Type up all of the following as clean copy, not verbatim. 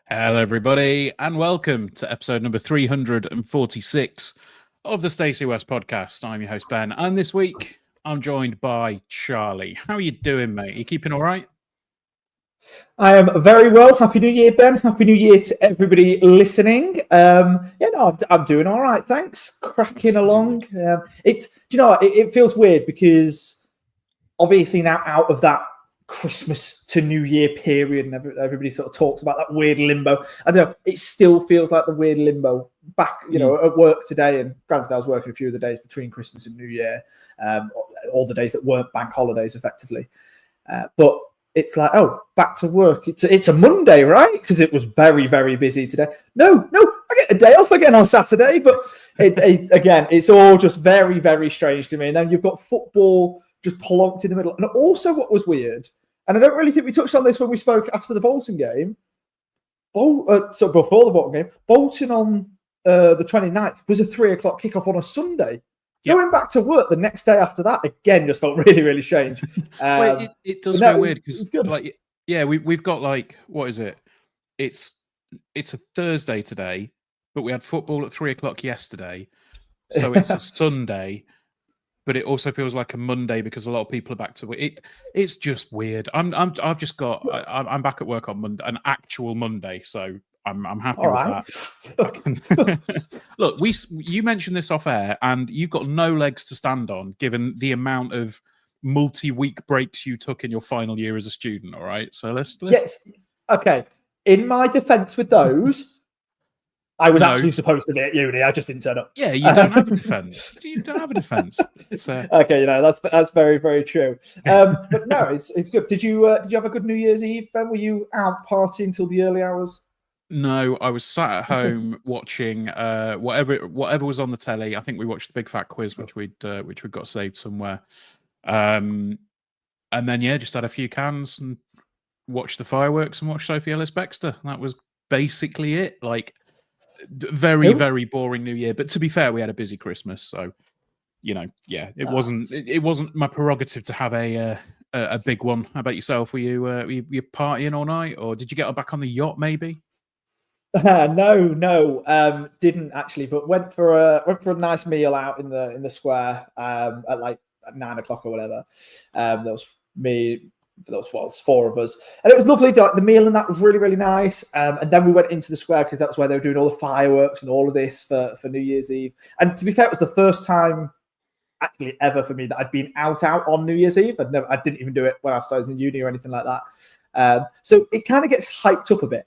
Hello, everybody, and welcome to episode number 346 of the Stacey West podcast. I'm your host, Ben, and this week I'm joined by Charlie. How are you doing, mate? Are you keeping all right? I am very well. Happy New Year, Ben. Happy New Year to everybody listening. I'm doing all right. Thanks. Cracking along. It feels weird because obviously now out of that Christmas to New Year period, and everybody sort of talks about that weird limbo. I don't know. It still feels like the weird limbo back, at work today. And granted, I was working a few of the days between Christmas and New Year, all the days that weren't bank holidays, effectively. But it's like, back to work. It's a Monday, right? Because it was very, very busy today. No, I get a day off again on Saturday. But again, it's all just very, very strange to me. And then you've got football just plonked in the middle. And also what was weird, and I don't really think we touched on this when we spoke after the Bolton game, before the Bolton game, Bolton on the 29th was a 3 o'clock kickoff on a Sunday. Yep. Going back to work the next day after that, again, just felt really, really strange. It does feel weird because, we've got what is it? It's a Thursday today, but we had football at 3 o'clock yesterday, so it's a Sunday. But it also feels like a Monday because a lot of people are back to work. It's just weird. I'm back at work on Monday, an actual Monday, so I'm happy with that. Look, you mentioned this off air, and you've got no legs to stand on, given the amount of multi-week breaks you took in your final year as a student. All right, so let's. Yes. Okay. In my defence with those, I was actually supposed to be at uni. I just didn't turn up. Yeah, you don't have a defence. You don't have a defence. Okay, that's very, very true. But no, it's good. Did you have a good New Year's Eve, Ben? Were you out partying till the early hours? No, I was sat at home watching whatever was on the telly. I think we watched the Big Fat Quiz, which we'd got saved somewhere. And then just had a few cans and watched the fireworks and watched Sophie Ellis-Bextor. That was basically it. Very, very boring New Year. But to be fair, we had a busy Christmas, so it wasn't my prerogative to have a big one. How about yourself? Were you partying all night, or did you get back on the yacht? Maybe. No, didn't actually, but went for a nice meal out in the square at 9 o'clock or whatever. That was me. There was 4 of us, and it was lovely. The meal and that was really, really nice. And then we went into the square because that's where they were doing all the fireworks and all of this for New Year's Eve. And to be fair, it was the first time actually ever for me that I'd been out on New Year's Eve. I didn't even do it when I started in uni or anything like that. So it kind of gets hyped up a bit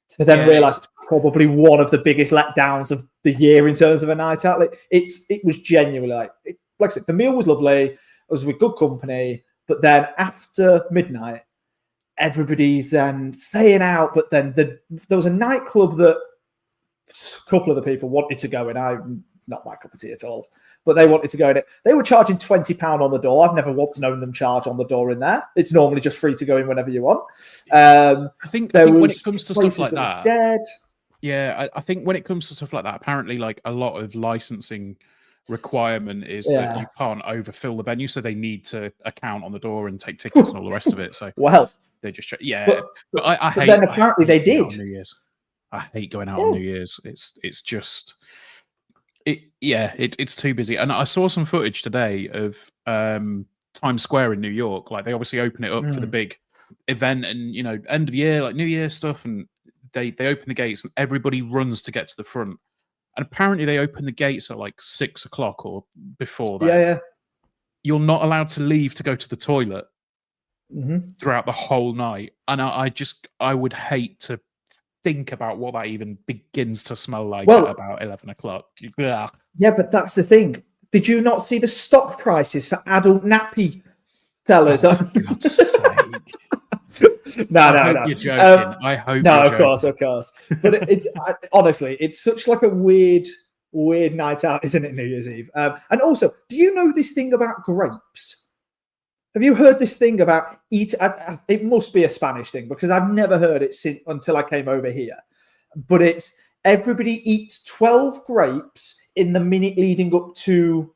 to then realise it's probably one of the biggest letdowns of the year in terms of a night out. It was genuinely like I said, the meal was lovely. It was with good company. But then after midnight, everybody's staying out. But then there was a nightclub that a couple of the people wanted to go in. It's not my cup of tea at all. But they wanted to go in it. They were charging £20 on the door. I've never once known them charge on the door in there. It's normally just free to go in whenever you want. I think when it comes to stuff like that, I think when it comes to stuff like that, apparently a lot of licensing requirement is that you can't overfill the venue, so they need to account on the door and take tickets and all the rest of it. So they just but I hate. Then apparently they did. New Year's. I hate going out on New Year's. It's just it's too busy. And I saw some footage today of Times Square in New York. They obviously open it up for the big event and end of year, New Year stuff, and they open the gates and everybody runs to get to the front. And apparently they open the gates at 6 o'clock or before that. Yeah. You're not allowed to leave to go to the toilet throughout the whole night. And I would hate to think about what that even begins to smell like at about 11 o'clock. Ugh. Yeah, but that's the thing. Did you not see the stock prices for adult nappy sellers? Oh, for God's sake. No. You're joking. I hope. No, of course. But honestly, it's such a weird night out, isn't it? New Year's Eve. And also, do you know this thing about grapes? Have you heard this thing about eat? It must be a Spanish thing because I've never heard it until I came over here. But it's everybody eats 12 grapes in the minute leading up to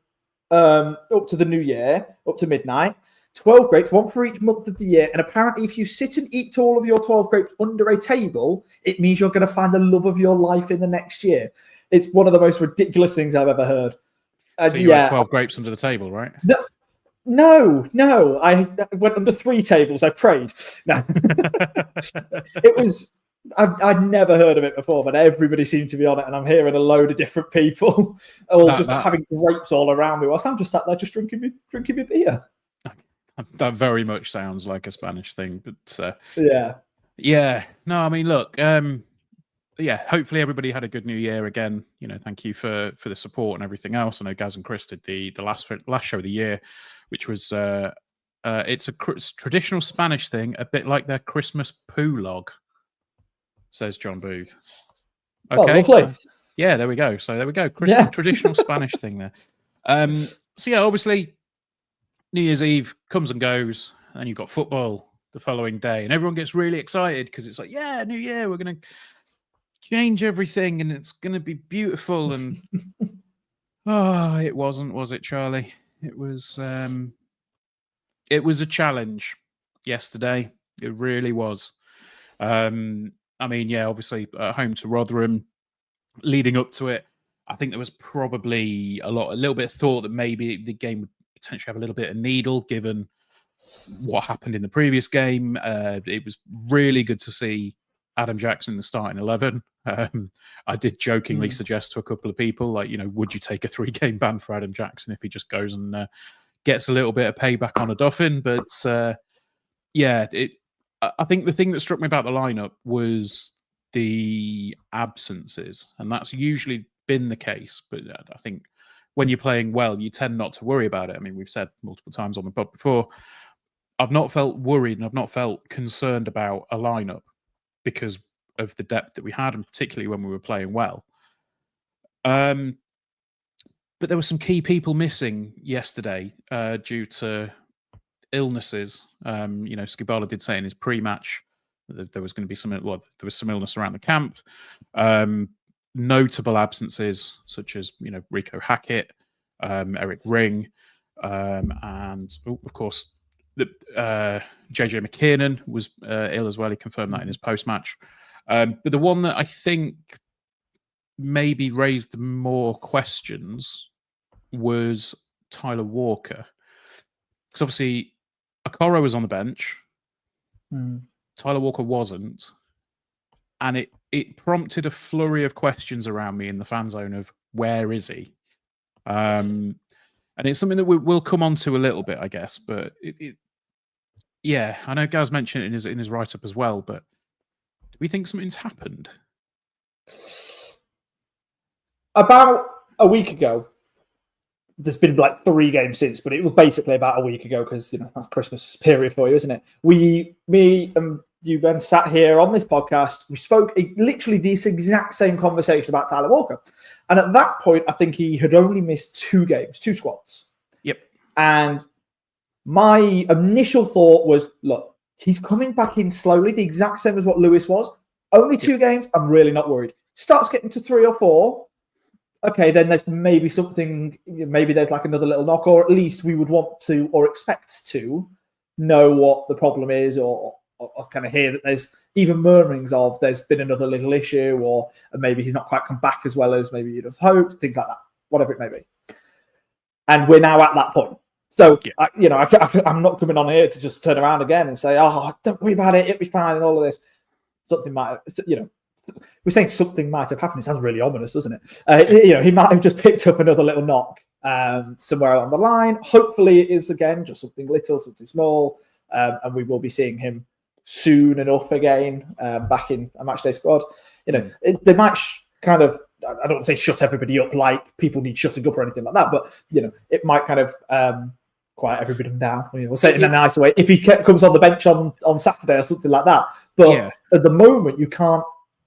the new year, up to midnight. 12 grapes, one for each month of the year. And apparently, if you sit and eat all of your 12 grapes under a table, it means you're going to find the love of your life in the next year. It's one of the most ridiculous things I've ever heard. So you had 12 grapes under the table, right? No. I went under 3 tables. I prayed. No. It was... I'd never heard of it before, but everybody seemed to be on it, and I'm hearing a load of different people all having grapes all around me whilst I'm just sat there just drinking my beer. That very much sounds like a Spanish thing, but yeah. No, I mean, look, hopefully everybody had a good New Year again. Thank you for the support and everything else. I know Gaz and Chris did the last show of the year, which was it's a traditional Spanish thing, a bit like their Christmas poo log. Says John Booth. Okay. Oh, lovely. Yeah, there we go. So there we go. Traditional Spanish thing there. Obviously, New Year's Eve comes and goes, and you've got football the following day, and everyone gets really excited because it's like, yeah, New Year, we're going to change everything, and it's going to be beautiful. And it wasn't, was it, Charlie? It was a challenge yesterday. It really was. Obviously at home to Rotherham, leading up to it, I think there was probably a little bit of thought that maybe the game would potentially have a little bit of needle given what happened in the previous game. It was really good to see Adam Jackson in the starting 11. I did jokingly suggest to a couple of people, would you take a 3-game ban for Adam Jackson if he just goes and gets a little bit of payback on a Duffin? But I think the thing that struck me about the lineup was the absences, and that's usually been the case. But I think when you're playing well, you tend not to worry about it. I mean, we've said multiple times on the pod before, I've not felt worried and I've not felt concerned about a lineup because of the depth that we had, and particularly when we were playing well. But there were some key people missing yesterday due to illnesses. Skibala did say in his pre-match that there was going to be there was some illness around the camp. Notable absences such as Rico Hackett, Eric Ring, and of course JJ McKiernan was ill as well. He confirmed that in his post-match. But the one that I think maybe raised more questions was Tyler Walker, because obviously Okoro was on the bench. Tyler Walker wasn't. And it prompted a flurry of questions around me in the fan zone of where is he? And it's something that we'll come on to a little bit, I guess. But I know Gaz mentioned it in his write-up as well, but do we think something's happened? About a week ago, there's been 3 games since, but it was basically about a week ago because that's Christmas period for you, isn't it? Me and you, Ben, sat here on this podcast. We spoke literally this exact same conversation about Tyler Walker, and at that point, I think he had only missed 2 games, 2 squads. Yep. And my initial thought was, look, he's coming back in slowly, the exact same as what Lewis was. Only 2 games. I'm really not worried. Starts getting to 3 or 4. Okay, then there's maybe something, maybe there's another little knock, or at least we would want to or expect to know what the problem is, or kind of hear that there's even murmurings of there's been another little issue, or maybe he's not quite come back as well as maybe you'd have hoped, things like that, whatever it may be. And we're now at that point. So, I'm not coming on here to just turn around again and say, don't worry about it, it'll be fine and all of this. Something might, we're saying something might have happened. It sounds really ominous, doesn't it? He might have just picked up another little knock somewhere along the line. Hopefully it is, again, just something little, something small, and we will be seeing him soon enough again back in a matchday squad. They might I don't want to say shut everybody up like people need shutting up or anything like that, but, it might kind of quiet everybody down. We'll say it in a nicer way. If he comes on the bench on Saturday or something like that. But at the moment, you can't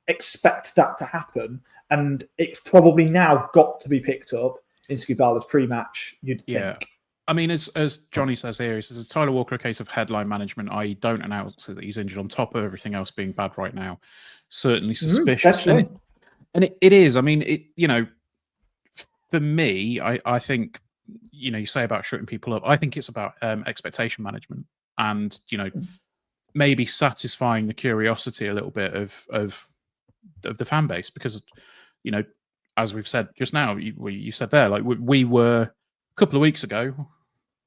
expect that to happen, and it's probably now got to be picked up in Skibala's pre-match, you'd think. I mean, as Johnny says here, he says, is Tyler Walker a case of headline management, i.e. don't announce that he's injured on top of everything else being bad right now? Certainly suspicious. And it is. I mean, for me, I think, you say about shutting people up. I think it's about expectation management and, maybe satisfying the curiosity a little bit of the fan base, because, as we've said just now, you said there, like we were a couple of weeks ago.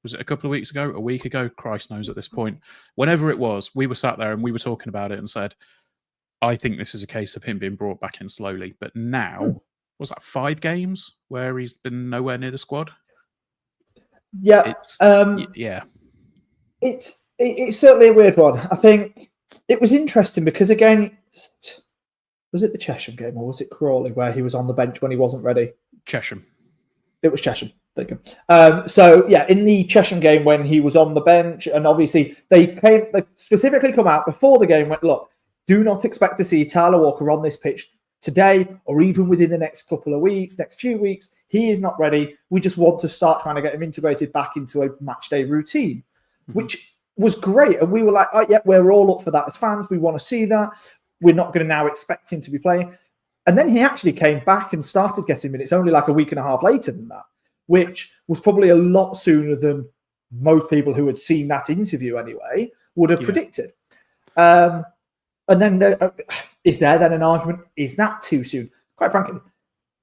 Was it a couple of weeks ago? A week ago? Christ knows at this point. Whenever it was, we were sat there and we were talking about it and said, I think this is a case of him being brought back in slowly. But now, was that 5 games where he's been nowhere near the squad? Yeah. It's certainly a weird one. I think it was interesting because, again, was it the Chesham game or was it Crawley where he was on the bench when he wasn't ready? Chesham. It was Chesham. Thank you. So, yeah, in the Chesham game when he was on the bench, and obviously they specifically come out before the game, went, look, do not expect to see Tyler Walker on this pitch today or even within the next couple of weeks, next few weeks. He is not ready. We just want to start trying to get him integrated back into a match day routine, which was great. And we were like, oh, yeah, we're all up for that as fans. We want to see that. We're not going to now expect him to be playing. And then he actually came back and started getting minutes only like a week and a half later than that, which was probably a lot sooner than most people who had seen that interview anyway would have predicted. And then is there then an argument? Is that too soon? Quite frankly,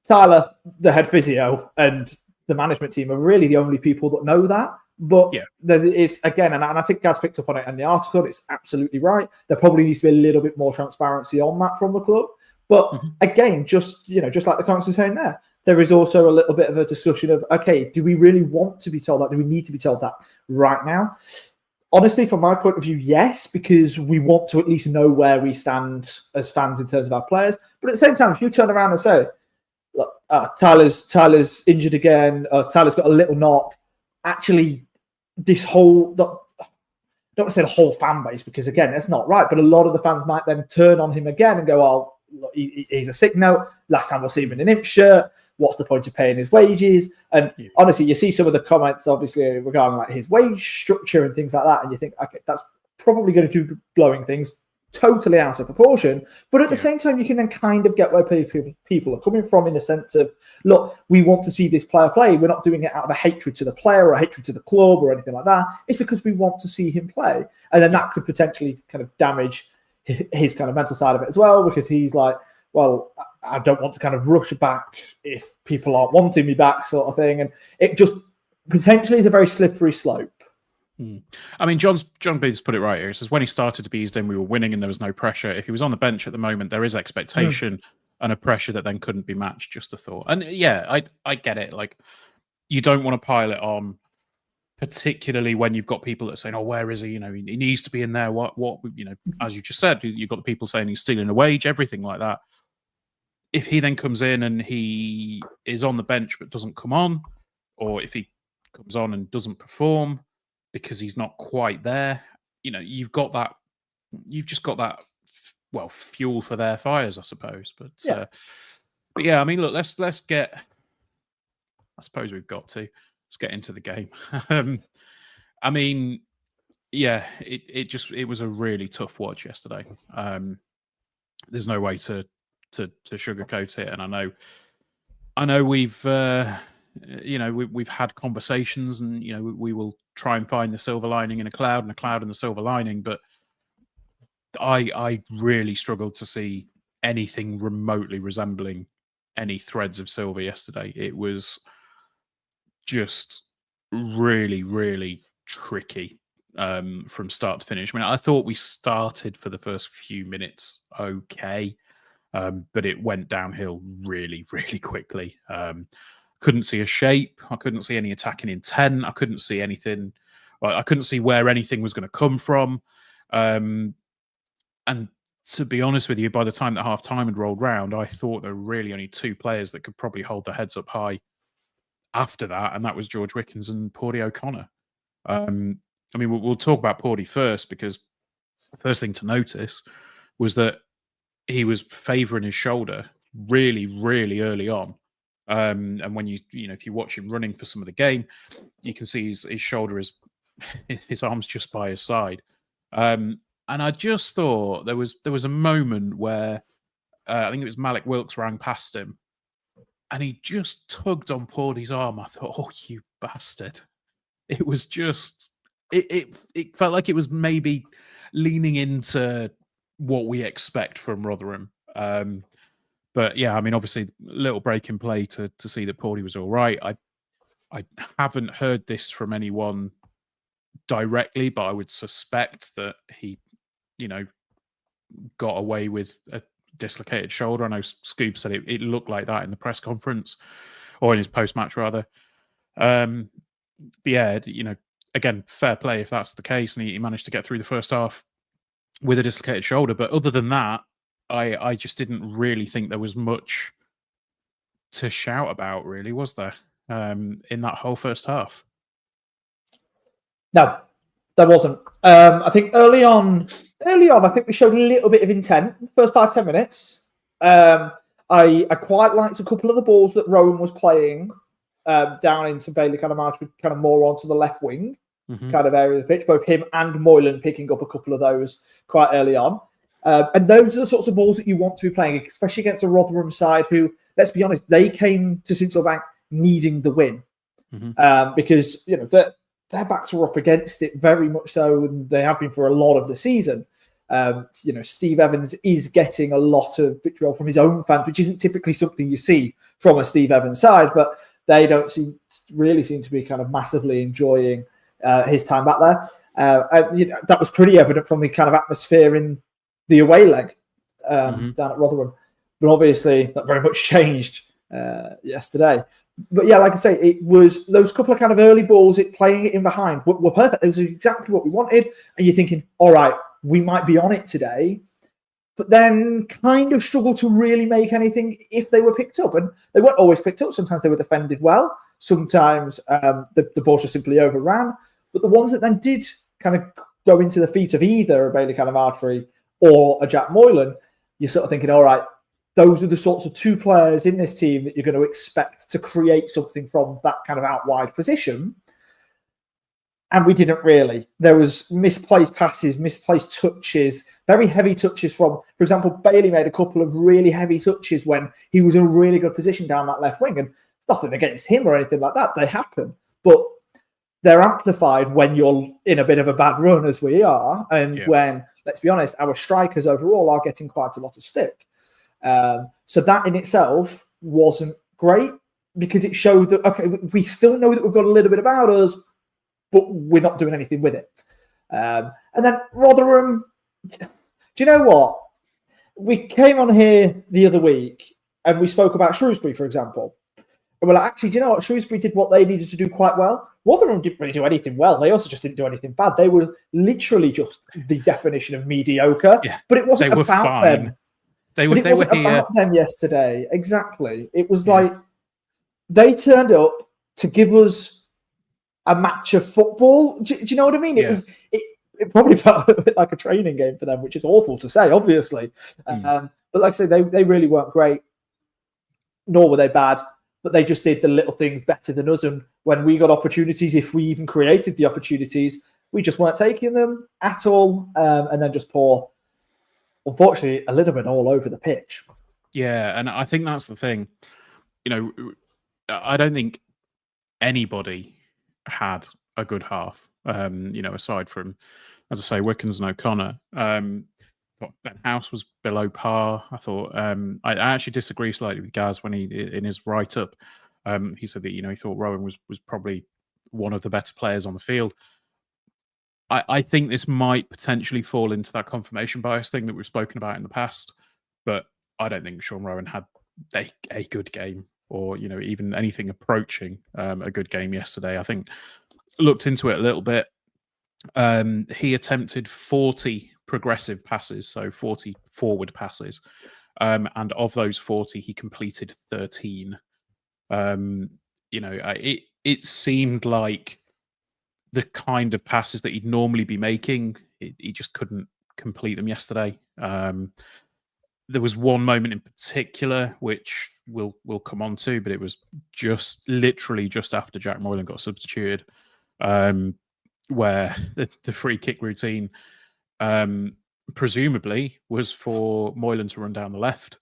Tyler, the head physio, and the management team are really the only people that know that. But it's, again, and I think Gaz picked up on it in the article, it's absolutely right. There probably needs to be a little bit more transparency on that from the club. But again, just like the comments are saying there is also a little bit of a discussion of, okay, do we really want to be told that? Do we need to be told that right now? Honestly, from my point of view, yes, because we want to at least know where we stand as fans in terms of our players. But at the same time, if you turn around and say, look, Tyler's injured again, Tyler's got a little knock, actually, this whole, I don't want to say the whole fan base, because again, that's not right, but a lot of the fans might then turn on him again and go, oh, look, he's a sick note. Last time we'll see him in an Imps shirt. What's the point of paying his wages? And honestly, you see some of the comments, obviously, regarding like his wage structure and things like that, and you think, okay, that's probably going to be blowing things totally out of proportion. But at the same time, you can then kind of get where people are coming from in the sense of, look, we want to see this player play. We're not doing it out of a hatred to the player or a hatred to the club or anything like that. It's because we want to see him play. And then that could potentially kind of damage his kind of mental side of it as well, because he's like, well, I don't want to kind of rush back if people aren't wanting me back, sort of thing. And it just potentially is a very slippery slope. I mean, John Booth's put it right here. He says, when he started to be eased in, we were winning and there was no pressure. If he was on the bench at the moment, there is expectation and a pressure that then couldn't be matched. Just a thought. And yeah, I get it. Like, you don't want to pile it on, particularly when you've got people that are saying, oh, where is he? You know, he needs to be in there. What, as you just said, you've got the people saying he's stealing a wage, everything like that. If he then comes in and he is on the bench but doesn't come on, or if he comes on and doesn't perform because he's not quite there, you've just got that, well, fuel for their fires, I suppose. But yeah, I mean, look, let's get, I suppose let's get into the game. I mean, yeah, it was a really tough watch yesterday. There's no way to sugarcoat it, and I know we've we've had conversations, and we will try and find the silver lining in a cloud and a cloud in the silver lining, but I really struggled to see anything remotely resembling any threads of silver yesterday. It was just really, really tricky from start to finish. I mean, I thought we started for the first few minutes okay, but it went downhill really, really quickly. Couldn't see a shape. I couldn't see any attacking intent. I couldn't see anything. I couldn't see where anything was going to come from. And to be honest with you, by the time that half time had rolled round, I thought there were really only 2 players that could probably hold their heads up high after that, and that was George Wickens and Pordy O'Connor. I mean, we'll talk about Pordy first, because the first thing to notice was that he was favouring his shoulder really, really early on. And when if you watch him running for some of the game, you can see his shoulder is his arm's just by his side. And I just thought there was a moment where I think it was Malik Wilkes ran past him, and he just tugged on Pawdy's arm. I thought, oh, you bastard! It was just it felt like it was maybe leaning into what we expect from Rotherham. But yeah, I mean, obviously, a little break in play to see that Pawdy was all right. I haven't heard this from anyone directly, but I would suspect that he, got away with a dislocated shoulder. I know Scoob said it looked like that in the press conference, or in his post-match rather. But yeah, again, fair play if that's the case, and he managed to get through the first half with a dislocated shoulder. But other than that, I just didn't really think there was much to shout about, really, was there, in that whole first half? No, there wasn't. I think early on, I think we showed a little bit of intent in the first 5-10 minutes. I quite liked a couple of the balls that Rowan was playing down into Bailey kind of Marchwood, kind of more onto the left wing kind of area of the pitch. Both him and Moylan picking up a couple of those quite early on. And those are the sorts of balls that you want to be playing, especially against a Rotherham side who, let's be honest, they came to Sincil Bank needing the win because their backs were up against it very much so, and they have been for a lot of the season. Steve Evans is getting a lot of vitriol from his own fans, which isn't typically something you see from a Steve Evans side, but they don't really seem to be kind of massively enjoying his time back there. That was pretty evident from the kind of atmosphere in the away leg down at Rotherham. But obviously, that very much changed yesterday. But yeah, like I say, it was those couple of kind of early balls, playing it in behind were perfect. It was exactly what we wanted. And you're thinking, all right, we might be on it today, but then kind of struggle to really make anything if they were picked up. And they weren't always picked up. Sometimes they were defended well. Sometimes the balls just simply overran. But the ones that then did kind of go into the feet of either a Bailey Calamatri or a Jack Moylan, you're sort of thinking, all right, those are the sorts of two players in this team that you're going to expect to create something from that kind of out wide position. And we didn't really. There was misplaced passes, misplaced touches, very heavy touches from, for example, Bailey made a couple of really heavy touches when he was in a really good position down that left wing. And it's nothing against him or anything like that. They happen. But they're amplified when you're in a bit of a bad run, as we are. And when, let's be honest, our strikers overall are getting quite a lot of stick. So that in itself wasn't great because it showed that, okay, we still know that we've got a little bit about us, but we're not doing anything with it. And then Rotherham, do you know what? We came on here the other week and we spoke about Shrewsbury, for example. And we're like, actually, do you know what? Shrewsbury did what they needed to do quite well. Rotherham didn't really do anything well. They also just didn't do anything bad. They were literally just the definition of mediocre. Yeah, but it wasn't about them. They were about them yesterday. Exactly. It was like they turned up to give us a match of football. Do you know what I mean? It probably felt a bit like a training game for them, which is awful to say, obviously. But like I say, they really weren't great, nor were they bad. But they just did the little things better than us. And when we got opportunities, if we even created the opportunities, we just weren't taking them at all. And then just pour, unfortunately, a little bit all over the pitch. Yeah, and I think that's the thing. I don't think anybody had a good half, aside from, as I say, Wickens and O'Connor. Ben House was below par. I thought I actually disagree slightly with Gaz when he, in his write-up, he said that he thought Rowan was probably one of the better players on the field. I think this might potentially fall into that confirmation bias thing that we've spoken about in the past, but I don't think Shawn Rowan had a good game or even anything approaching a good game yesterday. I think looked into it a little bit. He attempted 40 progressive passes, so 40 forward passes, and of those 40, he completed 13. It seemed like the kind of passes that he'd normally be making, he just couldn't complete them yesterday. there was one moment in particular which we'll come on to, but it was literally just after Jack Moylan got substituted, where the free kick routine presumably was for Moylan to run down the left.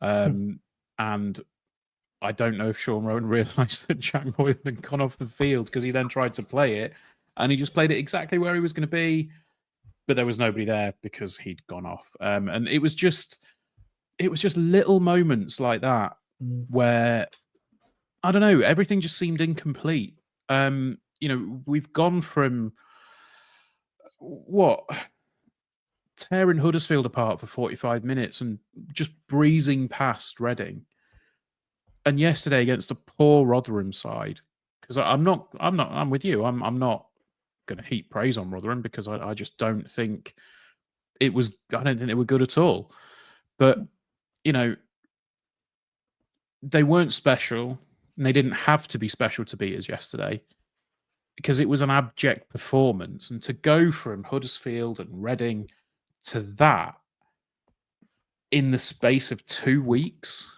And I don't know if Shawn Rowan realised that Jack Moylan had gone off the field, because he then tried to play it and he just played it exactly where he was going to be, but there was nobody there because he'd gone off. And it was just little moments like that where, I don't know, everything just seemed incomplete. We've gone from tearing Huddersfield apart for 45 minutes and just breezing past Reading. And yesterday against a poor Rotherham side, because I'm with you. I'm not going to heap praise on Rotherham, because I just don't think it was. I don't think they were good at all. But they weren't special, and they didn't have to be special to beat us yesterday, because it was an abject performance. And to go from Huddersfield and Reading to that in the space of 2 weeks.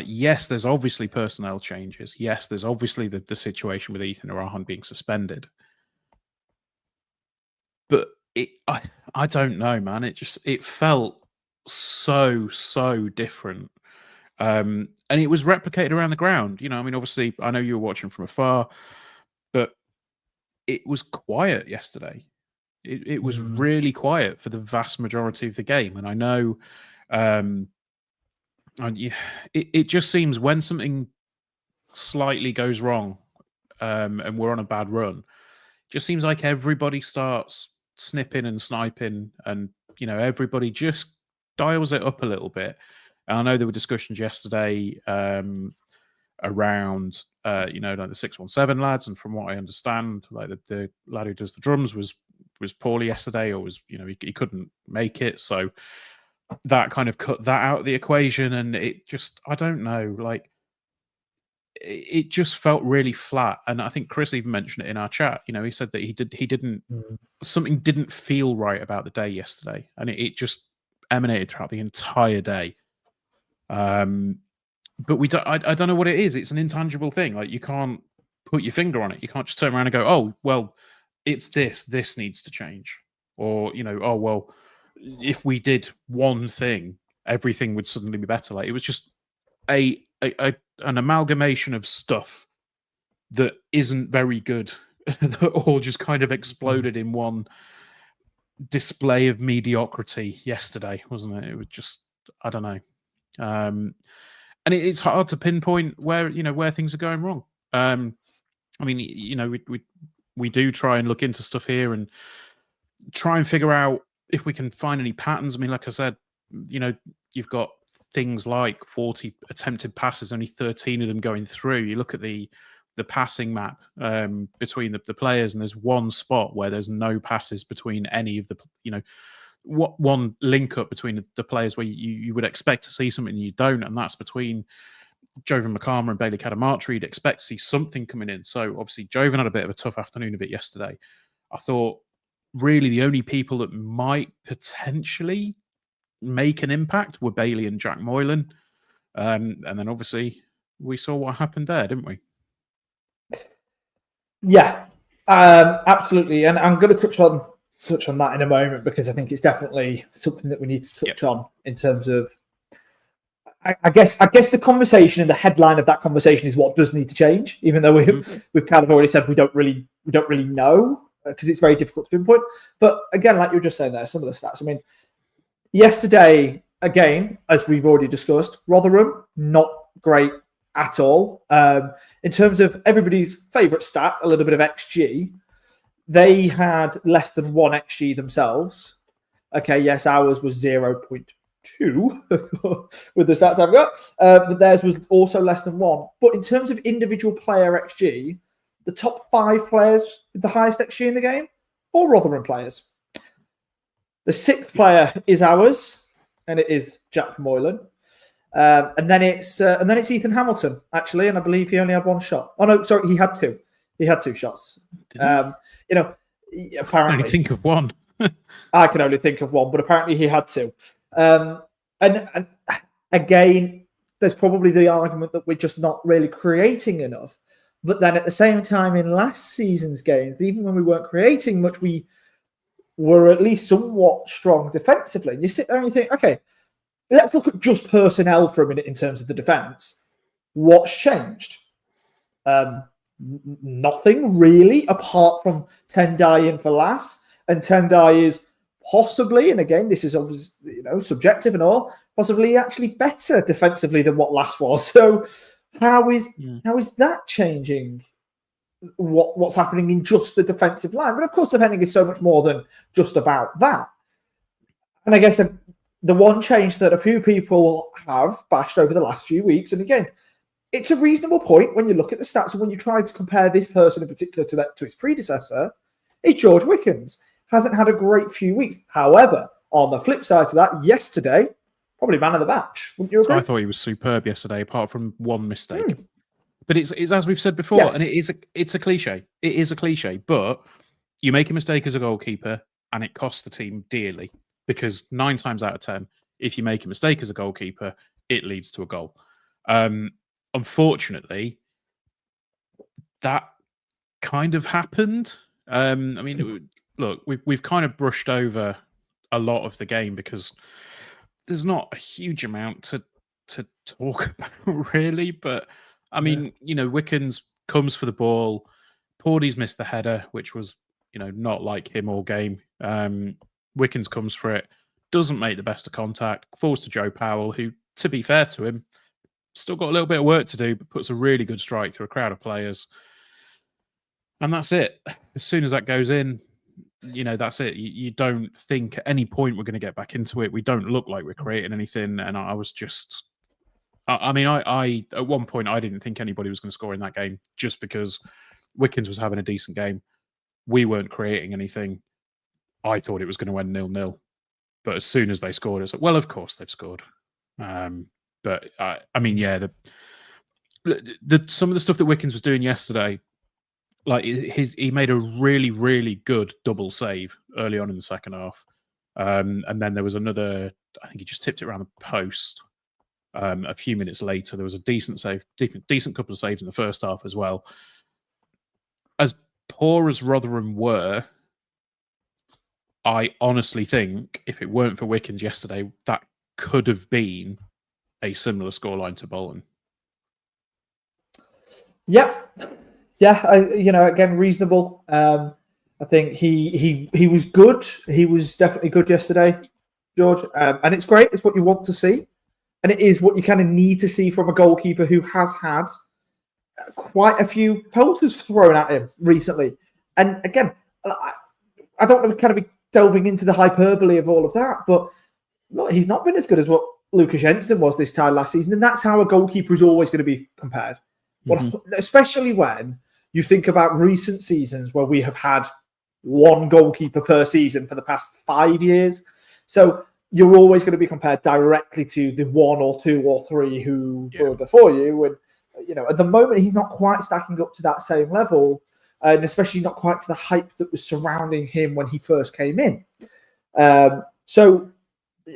Yes, there's obviously personnel changes. Yes, there's obviously the situation with Ethan Arahan being suspended. But I don't know, man. It felt so different. And it was replicated around the ground. Obviously, I know you were watching from afar, but it was quiet yesterday. It was really quiet for the vast majority of the game. And I know it just seems when something slightly goes wrong and we're on a bad run, it just seems like everybody starts snipping and sniping, and everybody just dials it up a little bit. And I know there were discussions yesterday around like the 617 lads, and from what I understand, like the lad who does the drums was poorly yesterday, or was he couldn't make it, so that kind of cut that out of the equation. And it just, I don't know, like it just felt really flat. And I think Chris even mentioned it in our chat. He said that he didn't something didn't feel right about the day yesterday, and it just emanated throughout the entire day. But I don't know what it is. It's an intangible thing. Like, you can't put your finger on it. You can't just turn around and go, oh well, it's this needs to change, or oh well, if we did one thing, everything would suddenly be better. Like, it was just an amalgamation of stuff that isn't very good, that all just kind of exploded in one display of mediocrity yesterday, wasn't it? It was just, I don't know. And it's hard to pinpoint where things are going wrong. We do try and look into stuff here and try and figure out if we can find any patterns. I mean, like I said, you've got things like 40 attempted passes, only 13 of them going through. You look at the passing map between the players, and there's one spot where there's no passes between any of the, one link up between the players where you would expect to see something and you don't, and that's between Jovan Makama and Bailey Kadamatri. You'd expect to see something coming in. So obviously Jovan had a bit of a tough afternoon of it yesterday. I thought really the only people that might potentially make an impact were Bailey and Jack Moylan. And then obviously we saw what happened there, didn't we? Yeah, absolutely. And I'm going to touch on that in a moment, because I think it's definitely something that we need to touch on in terms of, I guess the conversation and the headline of that conversation is what does need to change, even though we've kind of already said we don't really know, because it's very difficult to pinpoint. But again, like you were just saying there, some of the stats. I mean, yesterday, again, as we've already discussed, Rotherham, not great at all. In terms of everybody's favourite stat, a little bit of XG, they had less than 1 XG themselves. Okay, yes, ours was 0.2 with the stats I've got, but theirs was also less than 1. But in terms of individual player XG, the top 5 players with the highest XG in the game, all Rotherham players. The 6th player is ours, and it is Jack Moylan. And then it's Ethan Hamilton, actually, and I believe he only had 1 shot. Oh no, sorry, he had 2. He had 2 shots. Apparently, I can only think of one. I can only think of one, but apparently he had 2. And again, there's probably the argument that we're just not really creating enough. But then at the same time, in last season's games, even when we weren't creating much, we were at least somewhat strong defensively. And you sit there and you think, okay, let's look at just personnel for a minute in terms of the defence. What's changed? Nothing really, apart from Tendai in for Lass. And Tendai is possibly, and again, this is always, subjective and all, possibly actually better defensively than what Lass was. So how is that changing what's happening in just the defensive line? But of course, defending is so much more than just about that. And I guess the one change that a few people have bashed over the last few weeks, and again, it's a reasonable point when you look at the stats and when you try to compare this person in particular to his predecessor, is George Wickens. Hasn't had a great few weeks. However, on the flip side to that, yesterday, probably man of the match. Wouldn't you agree? I thought he was superb yesterday, apart from one mistake. But it's as we've said before, Yes. and it's a cliche. It is a cliche, but you make a mistake as a goalkeeper, and it costs the team dearly. Because 9 times out of 10, if you make a mistake as a goalkeeper, it leads to a goal. Unfortunately, that kind of happened. Look, we've kind of brushed over a lot of the game because there's not a huge amount to talk about, really. But I mean, Wickens comes for the ball. Pordy's missed the header, which was, not like him all game. Wickens comes for it, doesn't make the best of contact, falls to Joe Powell, who, to be fair to him, still got a little bit of work to do, but puts a really good strike through a crowd of players. And that's it. As soon as that goes in, that's it. You don't think at any point we're going to get back into it. We don't look like we're creating anything. And I was just... I at one point, I didn't think anybody was going to score in that game just because Wickens was having a decent game. We weren't creating anything. I thought it was going to end 0-0. But as soon as they scored, it's like, well, of course they've scored. But some of the stuff that Wickens was doing yesterday, like he made a really, really good double save early on in the second half. And then there was another, I think he just tipped it around the post. A few minutes later, there was a decent couple of saves in the first half as well. As poor as Rotherham were, I honestly think if it weren't for Wickens yesterday, that could have been a similar scoreline to Bolton. Yep. Yeah, again, reasonable. I think he was good. He was definitely good yesterday, George. And it's great. It's what you want to see. And it is what you kind of need to see from a goalkeeper who has had quite a few pelters thrown at him recently. And again, I don't want to kind of be delving into the hyperbole of all of that, but look, he's not been as good as what Lucas Jensen was this time last season. And that's how a goalkeeper is always going to be compared. Mm-hmm. Especially when you think about recent seasons where we have had one goalkeeper per season for the past 5 years. So you're always going to be compared directly to the 1 or 2 or 3 who were before you. And, at the moment, he's not quite stacking up to that same level, and especially not quite to the hype that was surrounding him when he first came in. So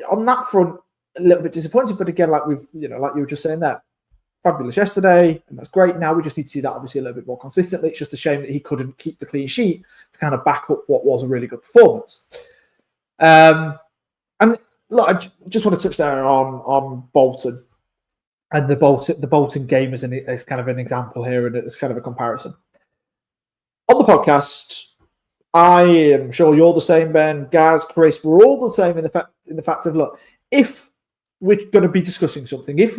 on that front, a little bit disappointed, but again, like you were just saying there, fabulous yesterday, and that's great. Now we just need to see that obviously a little bit more consistently. It's just a shame that he couldn't keep the clean sheet to kind of back up what was a really good performance. And look, I just want to touch there on Bolton and the Bolton game as kind of an example here, and it's kind of a comparison. On the podcast, I am sure you're the same, Ben, Gaz, Chris. We're all the same in the fact of, look, if we're going to be discussing something, if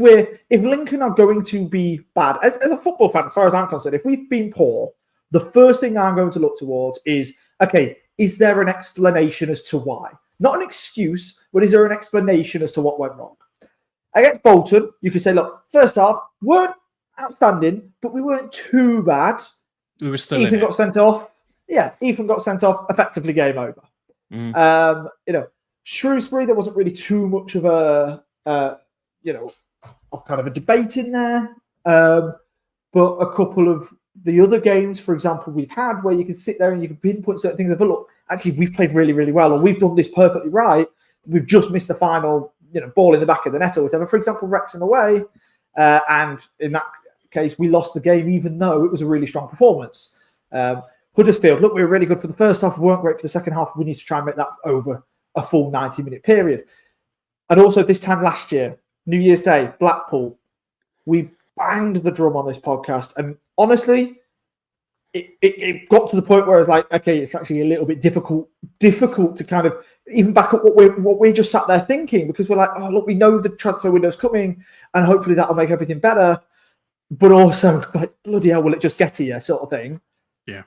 Lincoln are going to be bad, as a football fan, as far as I'm concerned, if we've been poor, the first thing I'm going to look towards is, okay, is there an explanation as to why? Not an excuse, but is there an explanation as to what went wrong? Against Bolton, you could say, look, first half, weren't outstanding, but we weren't too bad. We were still Ethan got sent off. Yeah, Ethan got sent off, effectively game over. Shrewsbury, there wasn't really too much of a kind of a debate in there. But a couple of the other games, for example, we've had where you can sit there and you can pinpoint certain things. But look, actually, we've played really, really well, or we've done this perfectly right. We've just missed the final ball in the back of the net or whatever. For example, Wrexham away, and in that case, we lost the game, even though it was a really strong performance. Huddersfield, look, we were really good for the first half. We weren't great for the second half. We need to try and make that over a full 90-minute period. And also this time last year, New Year's Day, Blackpool, we banged the drum on this podcast. And honestly, it got to the point where I was like, okay, it's actually a little bit difficult to kind of even back up what we just sat there thinking, because we're like, oh, look, we know the transfer window's coming and hopefully that'll make everything better. But also, like, bloody hell, will it just get here, sort of thing. Yeah.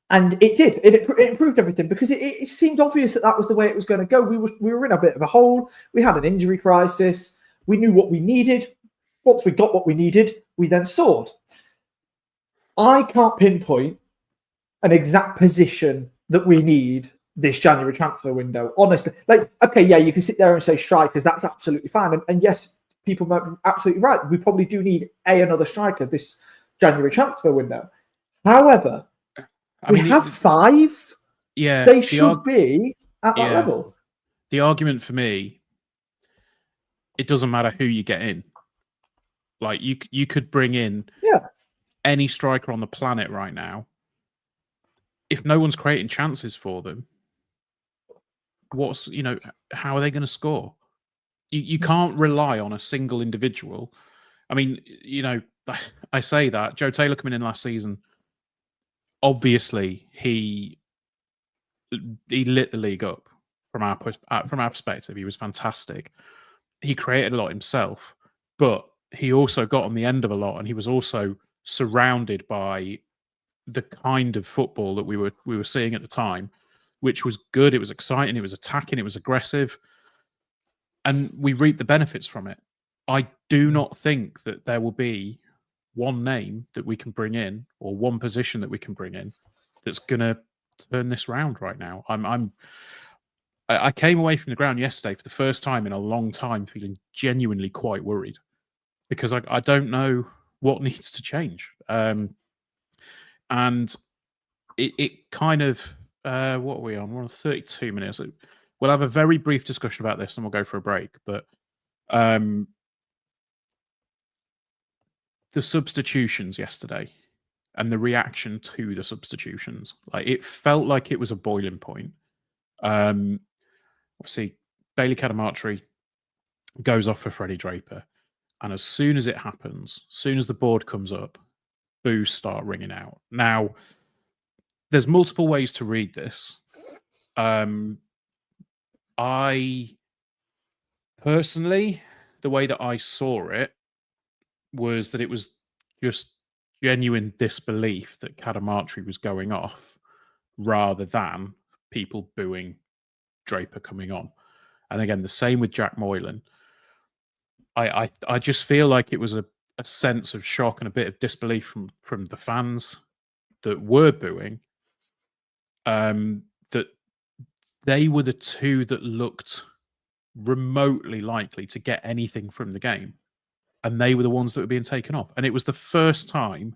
And it did. It improved everything, because it seemed obvious that was the way it was going to go. We were in a bit of a hole. We had an injury crisis. We knew what we needed. Once we got what we needed, we then soared. I can't pinpoint an exact position that we need this January transfer window, honestly. Like, okay, yeah, you can sit there and say strikers. That's absolutely fine. And yes, people might be absolutely right. We probably do need another striker this January transfer window. However, we have 5. Yeah, they should be at that level. The argument for me, it doesn't matter who you get in. Like, you could bring in any striker on the planet right now. If no one's creating chances for them, how are they going to score? You can't rely on a single individual. I mean, I say that Joe Taylor coming in last season, obviously he lit the league up from our perspective. He was fantastic. He created a lot himself, but he also got on the end of a lot, and he was also surrounded by the kind of football that we were seeing at the time, which was good. It was exciting. It was attacking. It was aggressive, and we reaped the benefits from it. I do not think that there will be one name that we can bring in, or one position that we can bring in, that's going to turn this round right now. I came away from the ground yesterday for the first time in a long time feeling genuinely quite worried, because I don't know what needs to change. And it kind of, what are we on? We're on 32 minutes. We'll have a very brief discussion about this and we'll go for a break. But the substitutions yesterday and the reaction to the substitutions, like, it felt like it was a boiling point. Obviously, Bailey Cadamartri goes off for Freddie Draper. And as soon as it happens, as soon as the board comes up, boos start ringing out. Now, there's multiple ways to read this. I personally, the way that I saw it was that it was just genuine disbelief that Cadamartri was going off, rather than people booing Draper coming on. And again, the same with Jack Moylan. I just feel like it was a sense of shock and a bit of disbelief from the fans that were booing, that they were the two that looked remotely likely to get anything from the game, and they were the ones that were being taken off. And it was the first time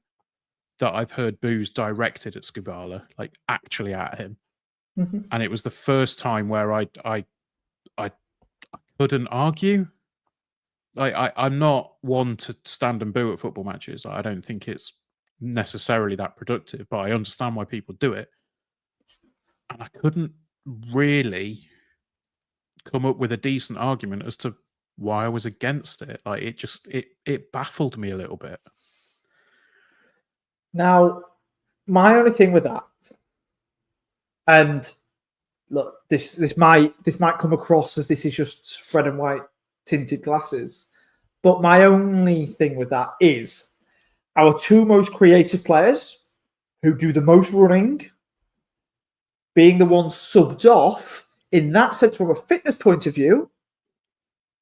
that I've heard boos directed at Skubala, like actually at him. Mm-hmm. And it was the first time where I couldn't argue. I'm not one to stand and boo at football matches. I don't think it's necessarily that productive, but I understand why people do it. And I couldn't really come up with a decent argument as to why I was against it. Like, it baffled me a little bit. Now, my only thing with that, and look, this might come across as this is just red and white tinted glasses, but my only thing with that is our 2 most creative players who do the most running being the ones subbed off, in that sense, from a fitness point of view,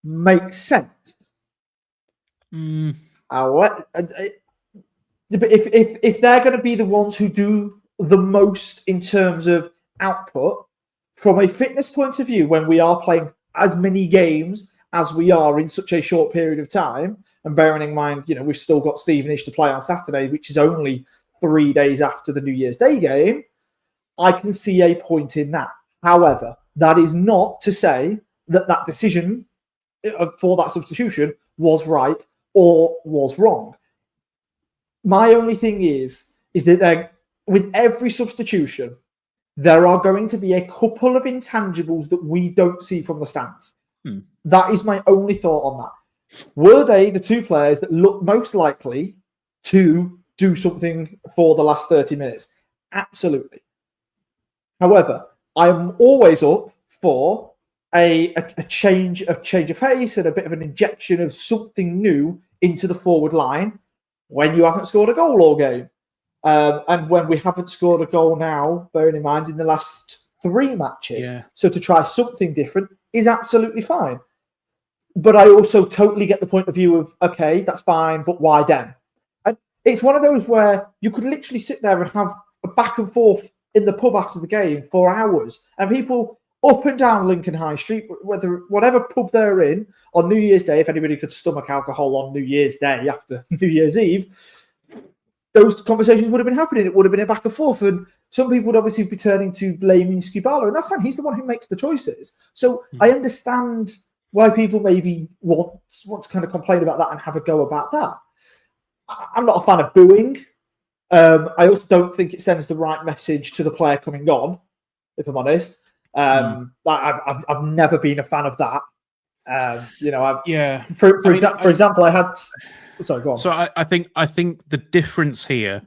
makes sense. But if they're going to be the ones who do the most in terms of output, from a fitness point of view, when we are playing as many games as we are in such a short period of time, and bearing in mind, we've still got Stevenage to play on Saturday, which is only 3 days after the New Year's Day game, I can see a point in that. However, that is not to say that decision for that substitution was right or was wrong. My only thing is that with every substitution, there are going to be a couple of intangibles that we don't see from the stands. That is my only thought on that. Were they the two players that look most likely to do something for the last 30 minutes? Absolutely. However, I'm always up for a change of pace and a bit of an injection of something new into the forward line when you haven't scored a goal all game. And when we haven't scored a goal now, bearing in mind, in the last 3 matches. Yeah. So to try something different is absolutely fine. But I also totally get the point of view of, okay, that's fine, but why then? And it's one of those where you could literally sit there and have a back and forth in the pub after the game for hours. And people up and down Lincoln High Street, whatever pub they're in, on New Year's Day, if anybody could stomach alcohol on New Year's Day after New Year's Eve, those conversations would have been happening. It would have been a back and forth. And some people would obviously be turning to blaming Skubala. And that's fine. He's the one who makes the choices. So I understand why people maybe want to kind of complain about that and have a go about that. I'm not a fan of booing. I also don't think it sends the right message to the player coming on, if I'm honest. I've never been a fan of that. For example, I had... Sorry, go on. So I think the difference here,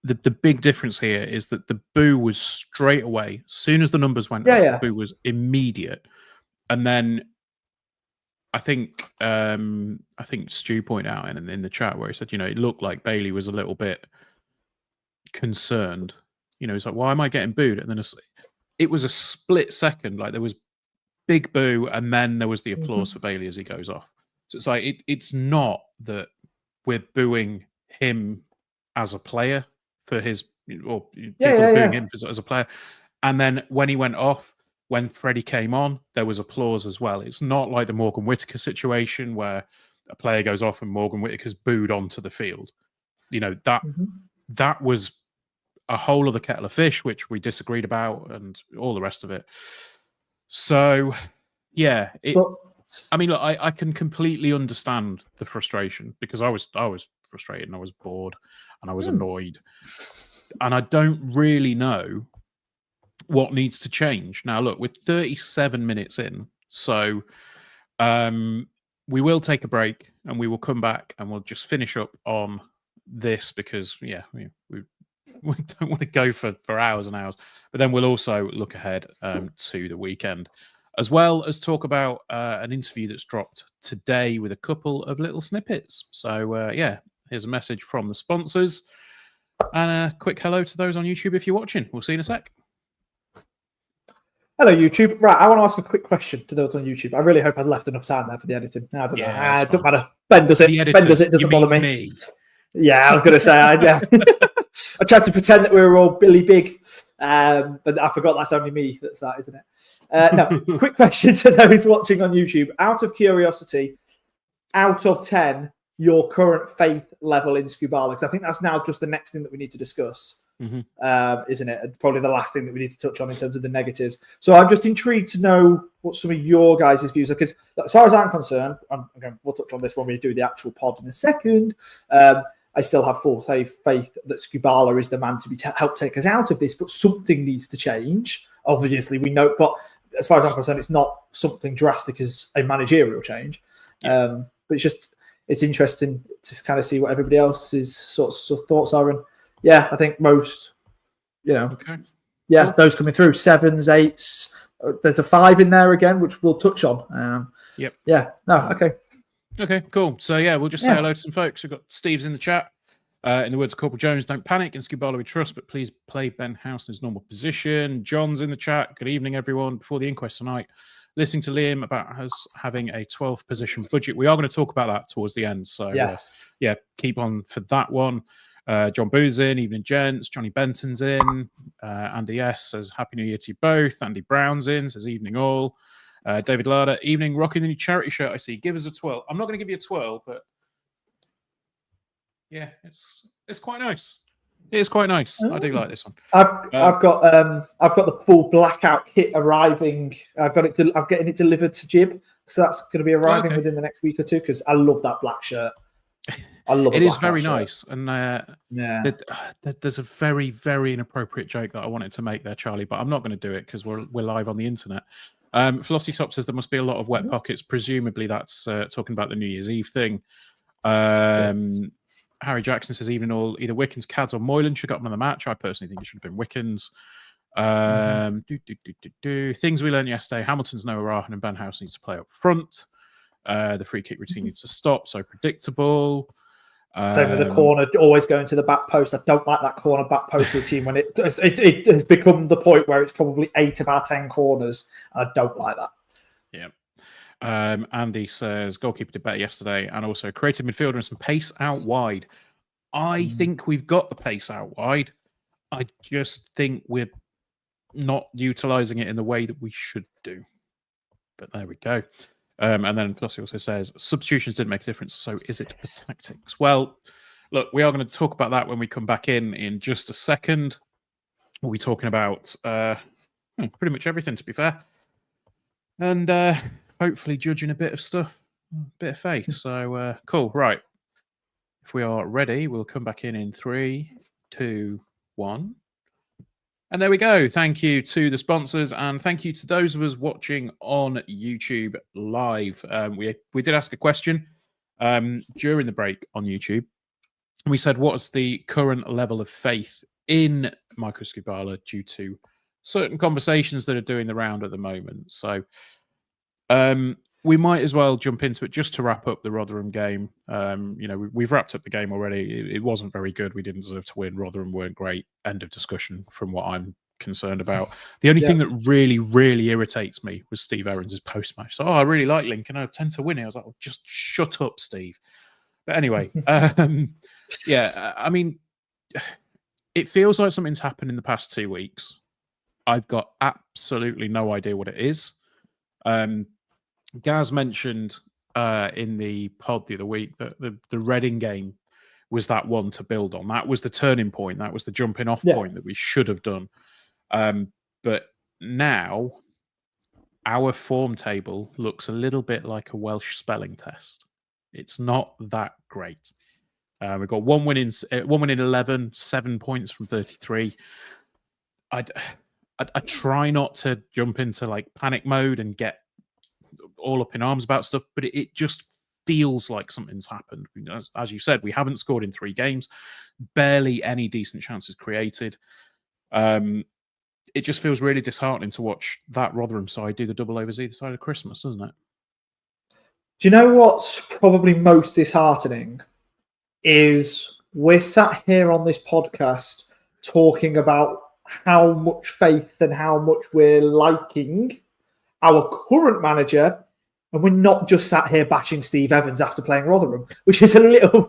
the big difference here is that the boo was straight away. As soon as the numbers went up, the boo was immediate. And then I think Stu pointed out in the chat where he said, it looked like Bailey was a little bit concerned. He's like, why am I getting booed? And then it was a split second. Like there was big boo, and then there was the applause for Bailey as he goes off. So it's like it's not that we're booing him as a player for his, or people are booing him as a player. And then when he went off, when Freddie came on, there was applause as well. It's not like the Morgan Whittaker situation where a player goes off and Morgan Whittaker's booed onto the field. That was a whole other kettle of fish, which we disagreed about, and all the rest of it. So, yeah, look, I can completely understand the frustration, because I was frustrated and I was bored and I was annoyed, and I don't really know what needs to change. Now, look, we're 37 minutes in, so we will take a break and we will come back and we'll just finish up on this, because we don't want to go for hours and hours, but then we'll also look ahead to the weekend, as well as talk about an interview that's dropped today with a couple of little snippets. So, here's a message from the sponsors, and a quick hello to those on YouTube if you're watching. We'll see you in a sec. Hello, YouTube. Right, I want to ask a quick question to those on YouTube. I really hope I left enough time there for the editing. No, I don't know. It doesn't matter. Ben does it. Ben does it. Doesn't bother me. Yeah, I was going to say, I tried to pretend that we were all Billy Big, but I forgot that's only me that's that, isn't it? No, quick question to those watching on YouTube. Out of curiosity, out of 10, your current faith level in Skubala? Because I think that's now just the next thing that we need to discuss, isn't it? Probably the last thing that we need to touch on in terms of the negatives. So I'm just intrigued to know what some of your guys' views are, because as far as I'm concerned, we'll touch on this when we do the actual pod in a second. I still have full faith that Skubala is the man to help take us out of this, but something needs to change. Obviously, we know, but as far as I'm concerned, it's not something drastic as a managerial change. But it's interesting to kind of see what everybody else's sorts of thoughts are. And I think most, those coming through 7s, 8s. There's a 5 in there again, which we'll touch on. Okay. Okay, cool. So, we'll just say hello to some folks. We've got Steve's in the chat. In the words of Corporal Jones, don't panic. In Skubala we trust, but please play Ben House in his normal position. John's in the chat. Good evening, everyone. Before the inquest tonight, listening to Liam about us having a 12th position budget. We are going to talk about that towards the end. So, keep on for that one. John Booth's in. Evening, gents. Johnny Benton's in. Andy S. says, Happy New Year to you both. Andy Brown's in. Says, evening all. David Larder, evening, rocking the new charity shirt. I see. Give us a twirl. I'm not going to give you a twirl, but it's quite nice. It's quite nice. I do like this one. I've got the full blackout kit arriving. I'm getting it delivered to Jib, so that's going to be arriving within the next week or two because I love that black shirt. I love it. It is very shirt. nice, and there's a very, very inappropriate joke that I wanted to make there, Charlie, but I'm not going to do it because we're live on the internet. Flossie Top says there must be a lot of wet pockets. Presumably that's talking about the New Year's Eve thing. Yes. Harry Jackson says either Wickens, Cads, or Moylan should have gotten on the match. I personally think it should have been Wickens. Things we learned yesterday: Hamilton's Noah Rahan and Ben House needs to play up front. The free kick routine needs to stop. So predictable. Same with the corner, always going to the back post. I don't like that corner back post routine when it has become the point where it's probably 8 of our 10 corners. I don't like that. Yeah. Andy says goalkeeper did better yesterday and also creative midfielder and some pace out wide. I think we've got the pace out wide. I just think we're not utilising it in the way that we should do. But there we go. And then Flossie also says substitutions didn't make a difference. So is it the tactics? Well, look, we are going to talk about that when we come back in just a second. We'll be talking about pretty much everything, to be fair. And hopefully judging a bit of stuff, a bit of faith. So cool. Right. If we are ready, we'll come back in 3, 2, 1. And there we go. Thank you to the sponsors and thank you to those of us watching on YouTube live. We did ask a question during the break on YouTube. We said, what's the current level of faith in Michael Skubala due to certain conversations that are doing the round at the moment? So we might as well jump into it just to wrap up the Rotherham game. We've wrapped up the game already. It wasn't very good. We didn't deserve to win. Rotherham weren't great. End of discussion from what I'm concerned about. The only thing that really, really irritates me was Steve Aaron's post-match. So, I really like Lincoln. I tend to win it. I was like, just shut up, Steve. But anyway, I mean, it feels like something's happened in the past 2 weeks. I've got absolutely no idea what it is. Gaz mentioned in the pod the other week that the Reading game was that one to build on. That was the turning point. That was the jumping off point that we should have done. But now our form table looks a little bit like a Welsh spelling test. It's not that great. We've got one win in 11, 7 points from 33. I try not to jump into like panic mode and get all up in arms about stuff, but it just feels like something's happened. As you said, we haven't scored in 3 games, barely any decent chances created. It just feels really disheartening to watch that Rotherham side do the double overs either side of Christmas, doesn't it? Do you know what's probably most disheartening is we're sat here on this podcast talking about how much faith and how much we're liking our current manager, and we're not just sat here bashing Steve Evans after playing Rotherham, which is a little,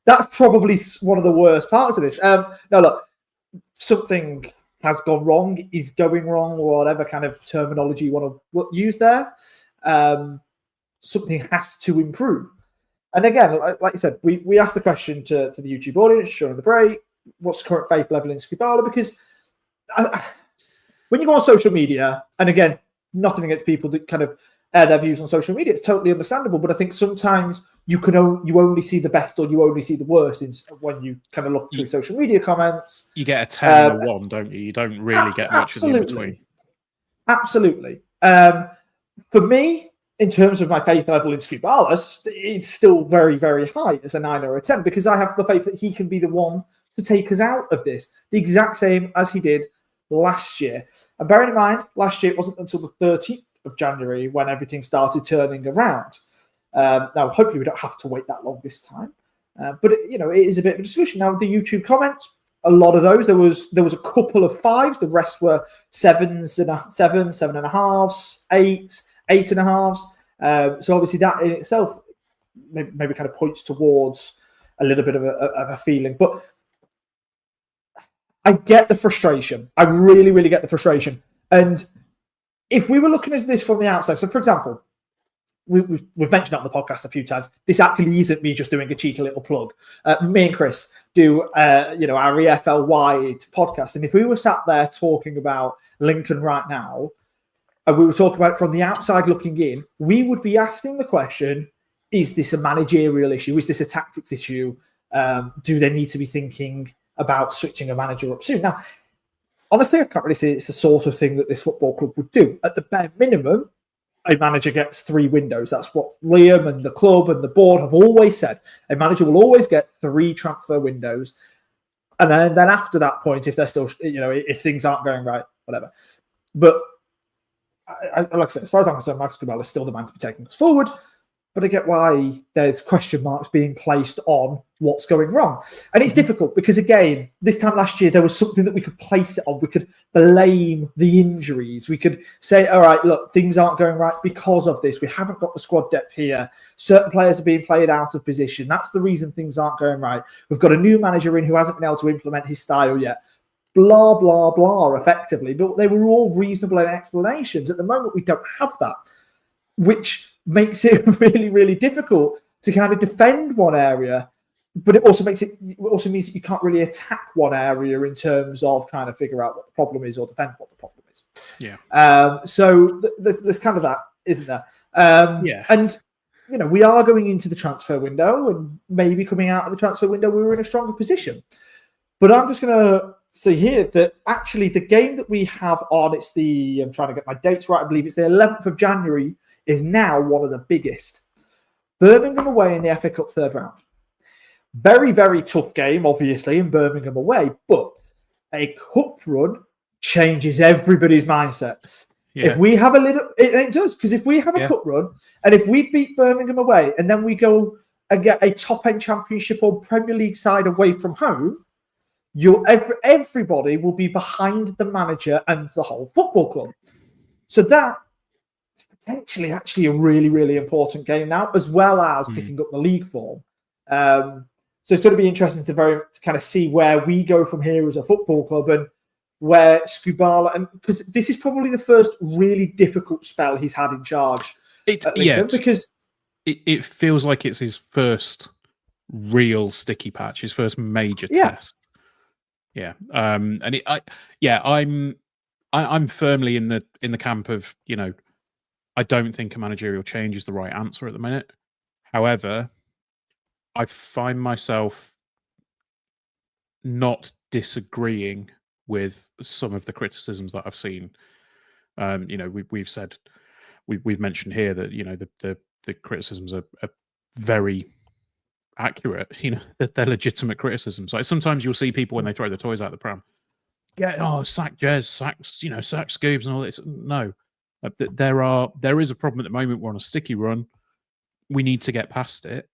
that's probably one of the worst parts of this. Now, look, something has gone wrong, is going wrong, or whatever kind of terminology you want to use there. Something has to improve. And again, like you said, we asked the question to the YouTube audience during the break, what's the current faith level in Skubala? Because when you go on social media, and again, nothing against people that kind of air their views on social media, it's totally understandable. But I think sometimes you only see the best or you only see the worst when you kind of look through social media comments. You get a 10 and a 1, don't you? You don't really get much in between. Absolutely. For me, in terms of my faith level in Skubala, it's still very, very high as a 9 or a 10 because I have the faith that he can be the one to take us out of this. The exact same as he did last year. And bearing in mind, last year it wasn't until the 13th of January when everything started turning around. Now, hopefully we don't have to wait that long this time. But, it is a bit of a discussion. Now, the YouTube comments, a lot of those, there was a couple of 5s. The rest were 7s, 7.5s, 8s, 8.5s. So obviously that in itself maybe kind of points towards a little bit of a feeling. But I get the frustration. I really, really get the frustration. And if we were looking at this from the outside, so for example, we've mentioned it on the podcast a few times. This actually isn't me just doing a cheeky little plug. Me and Chris do, our EFL wide podcast, and if we were sat there talking about Lincoln right now, and we were talking about it from the outside looking in, we would be asking the question: is this a managerial issue? Is this a tactics issue? Do they need to be thinking about switching a manager up soon? Now, honestly, I can't really see it's the sort of thing that this football club would do. At the bare minimum, a manager gets 3 windows. That's what Liam and the club and the board have always said. A manager will always get 3 transfer windows. And then after that point, if they're still, if things aren't going right, whatever. But like I said, as far as I'm concerned, Marcus Cabell is still the man to be taking us forward. But I get why there's question marks being placed on what's going wrong. And it's difficult because, again, this time last year, there was something that we could place it on. We could blame the injuries. We could say, all right, look, things aren't going right because of this. We haven't got the squad depth here. Certain players are being played out of position. That's the reason things aren't going right. We've got a new manager in who hasn't been able to implement his style yet. Blah, blah, blah, effectively. But they were all reasonable explanations. At the moment, we don't have that, which makes it really, really difficult to kind of defend one area, but it also means that you can't really attack one area in terms of trying to figure out what the problem is or defend what the problem is. Yeah. So there's kind of that, isn't there? Yeah. And we are going into the transfer window, and maybe coming out of the transfer window, we were in a stronger position. But I'm just going to say here that actually the game that we have on, I'm trying to get my dates right. I believe it's the 11th of January. Is now one of the biggest. Birmingham away in the FA Cup third round. Very, very tough game, obviously, in Birmingham away, but a cup run changes everybody's mindsets. Yeah. If we have it does, because if we have a cup run, and if we beat Birmingham away, and then we go and get a top-end Championship or Premier League side away from home, everybody will be behind the manager and the whole football club. So that potentially actually a really, really important game now, as well as picking up the league form. So it's going to be interesting to kind of see where we go from here as a football club, and where Skubala, and because this is probably the first really difficult spell he's had in charge. Because it feels like it's his first real sticky patch, his first major test. Yeah, I'm firmly in the camp of I don't think a managerial change is the right answer at the minute. However, I find myself not disagreeing with some of the criticisms that I've seen. We've said, we've mentioned here that the criticisms are very accurate. That they're legitimate criticisms. Like sometimes you'll see people when they throw the toys out the pram, sack Jez, sack Scoobs and all this. No. There is a problem at the moment. We're on a sticky run. We need to get past it.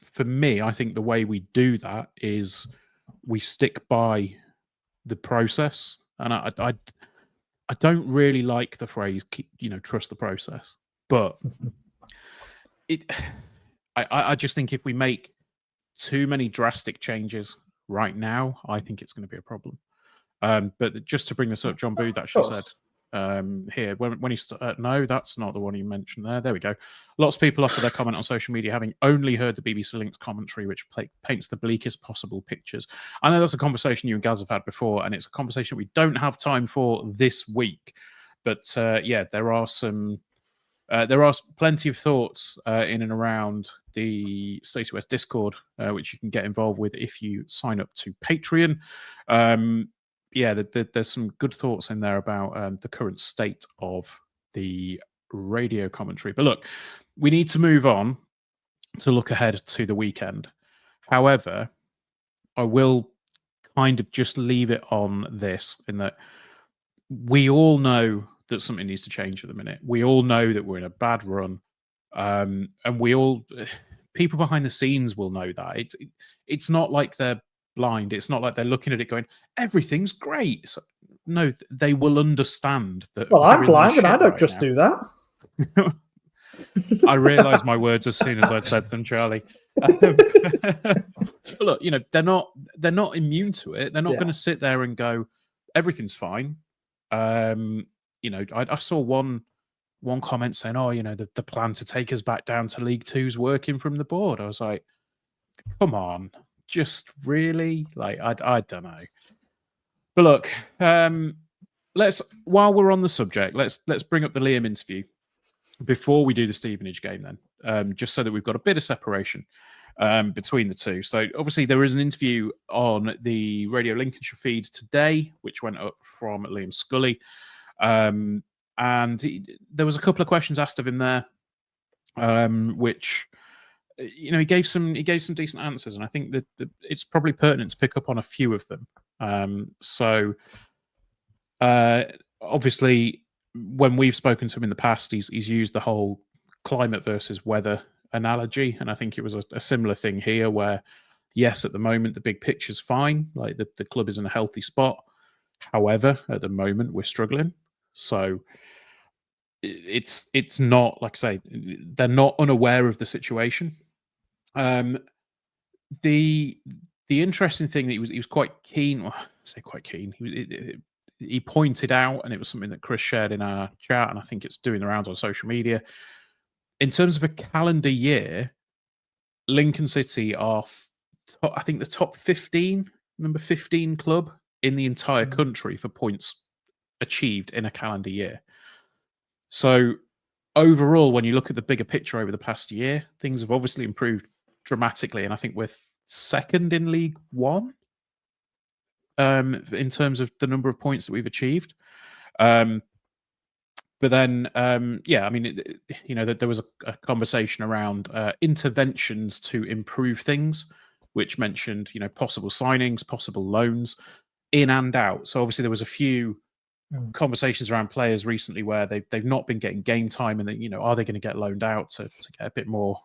For me, I think the way we do that is we stick by the process. And I don't really like the phrase, trust the process. But I just think if we make too many drastic changes right now, I think it's going to be a problem. But just to bring this up, John Booth actually said, here when he no, that's not the one you mentioned there. There we go. Lots of people offer their comment on social media having only heard the BBC Link's commentary, which paints the bleakest possible pictures. I know that's a conversation you and Gaz have had before, and it's a conversation we don't have time for this week. But there are plenty of thoughts in and around the Stacey West Discord, which you can get involved with if you sign up to Patreon. There's some good thoughts in there about the current state of the radio commentary. But look, we need to move on to look ahead to the weekend. However, I will kind of just leave it on this, in that we all know that something needs to change at the minute. We all know that we're in a bad run. And people behind the scenes will know that. It's not like they're blind. It's not like they're looking at it going, everything's great. So, no, they will understand that. Well, I'm blind and I don't just do that. I realised my words as soon as I'd said them, Charlie. Look, they're not immune to it. They're not going to sit there and go, everything's fine. I saw one one comment saying, "Oh, the plan to take us back down to League Two's working from the board." I was like, "Come on, just really?" Like, I don't know. But look, while we're on the subject, let's bring up the Liam interview before we do the Stevenage game then, just so that we've got a bit of separation between the two. So obviously there is an interview on the Radio Lincolnshire feed today, which went up from Liam Scully. And there was a couple of questions asked of him there, which he gave some decent answers, and I think that it's probably pertinent to pick up on a few of them. Obviously, when we've spoken to him in the past, he's used the whole climate versus weather analogy, and I think it was a similar thing here where, yes, at the moment the big picture's fine, like the club is in a healthy spot. However, at the moment we're struggling, so it's not, like I say, they're not unaware of the situation. The interesting thing that he was quite keen. Well, I say quite keen. He pointed out, and it was something that Chris shared in our chat, and I think it's doing the rounds on social media. In terms of a calendar year, Lincoln City are, I think, the top 15, number 15 club in the entire country for points achieved in a calendar year. So overall, when you look at the bigger picture over the past year, things have obviously improved dramatically, and I think we're second in League One in terms of the number of points that we've achieved. But then, yeah, I mean, there was a conversation around interventions to improve things, which mentioned, possible signings, possible loans, in and out. So obviously there was a few conversations around players recently where they've not been getting game time, and that, are they going to get loaned out to get a bit more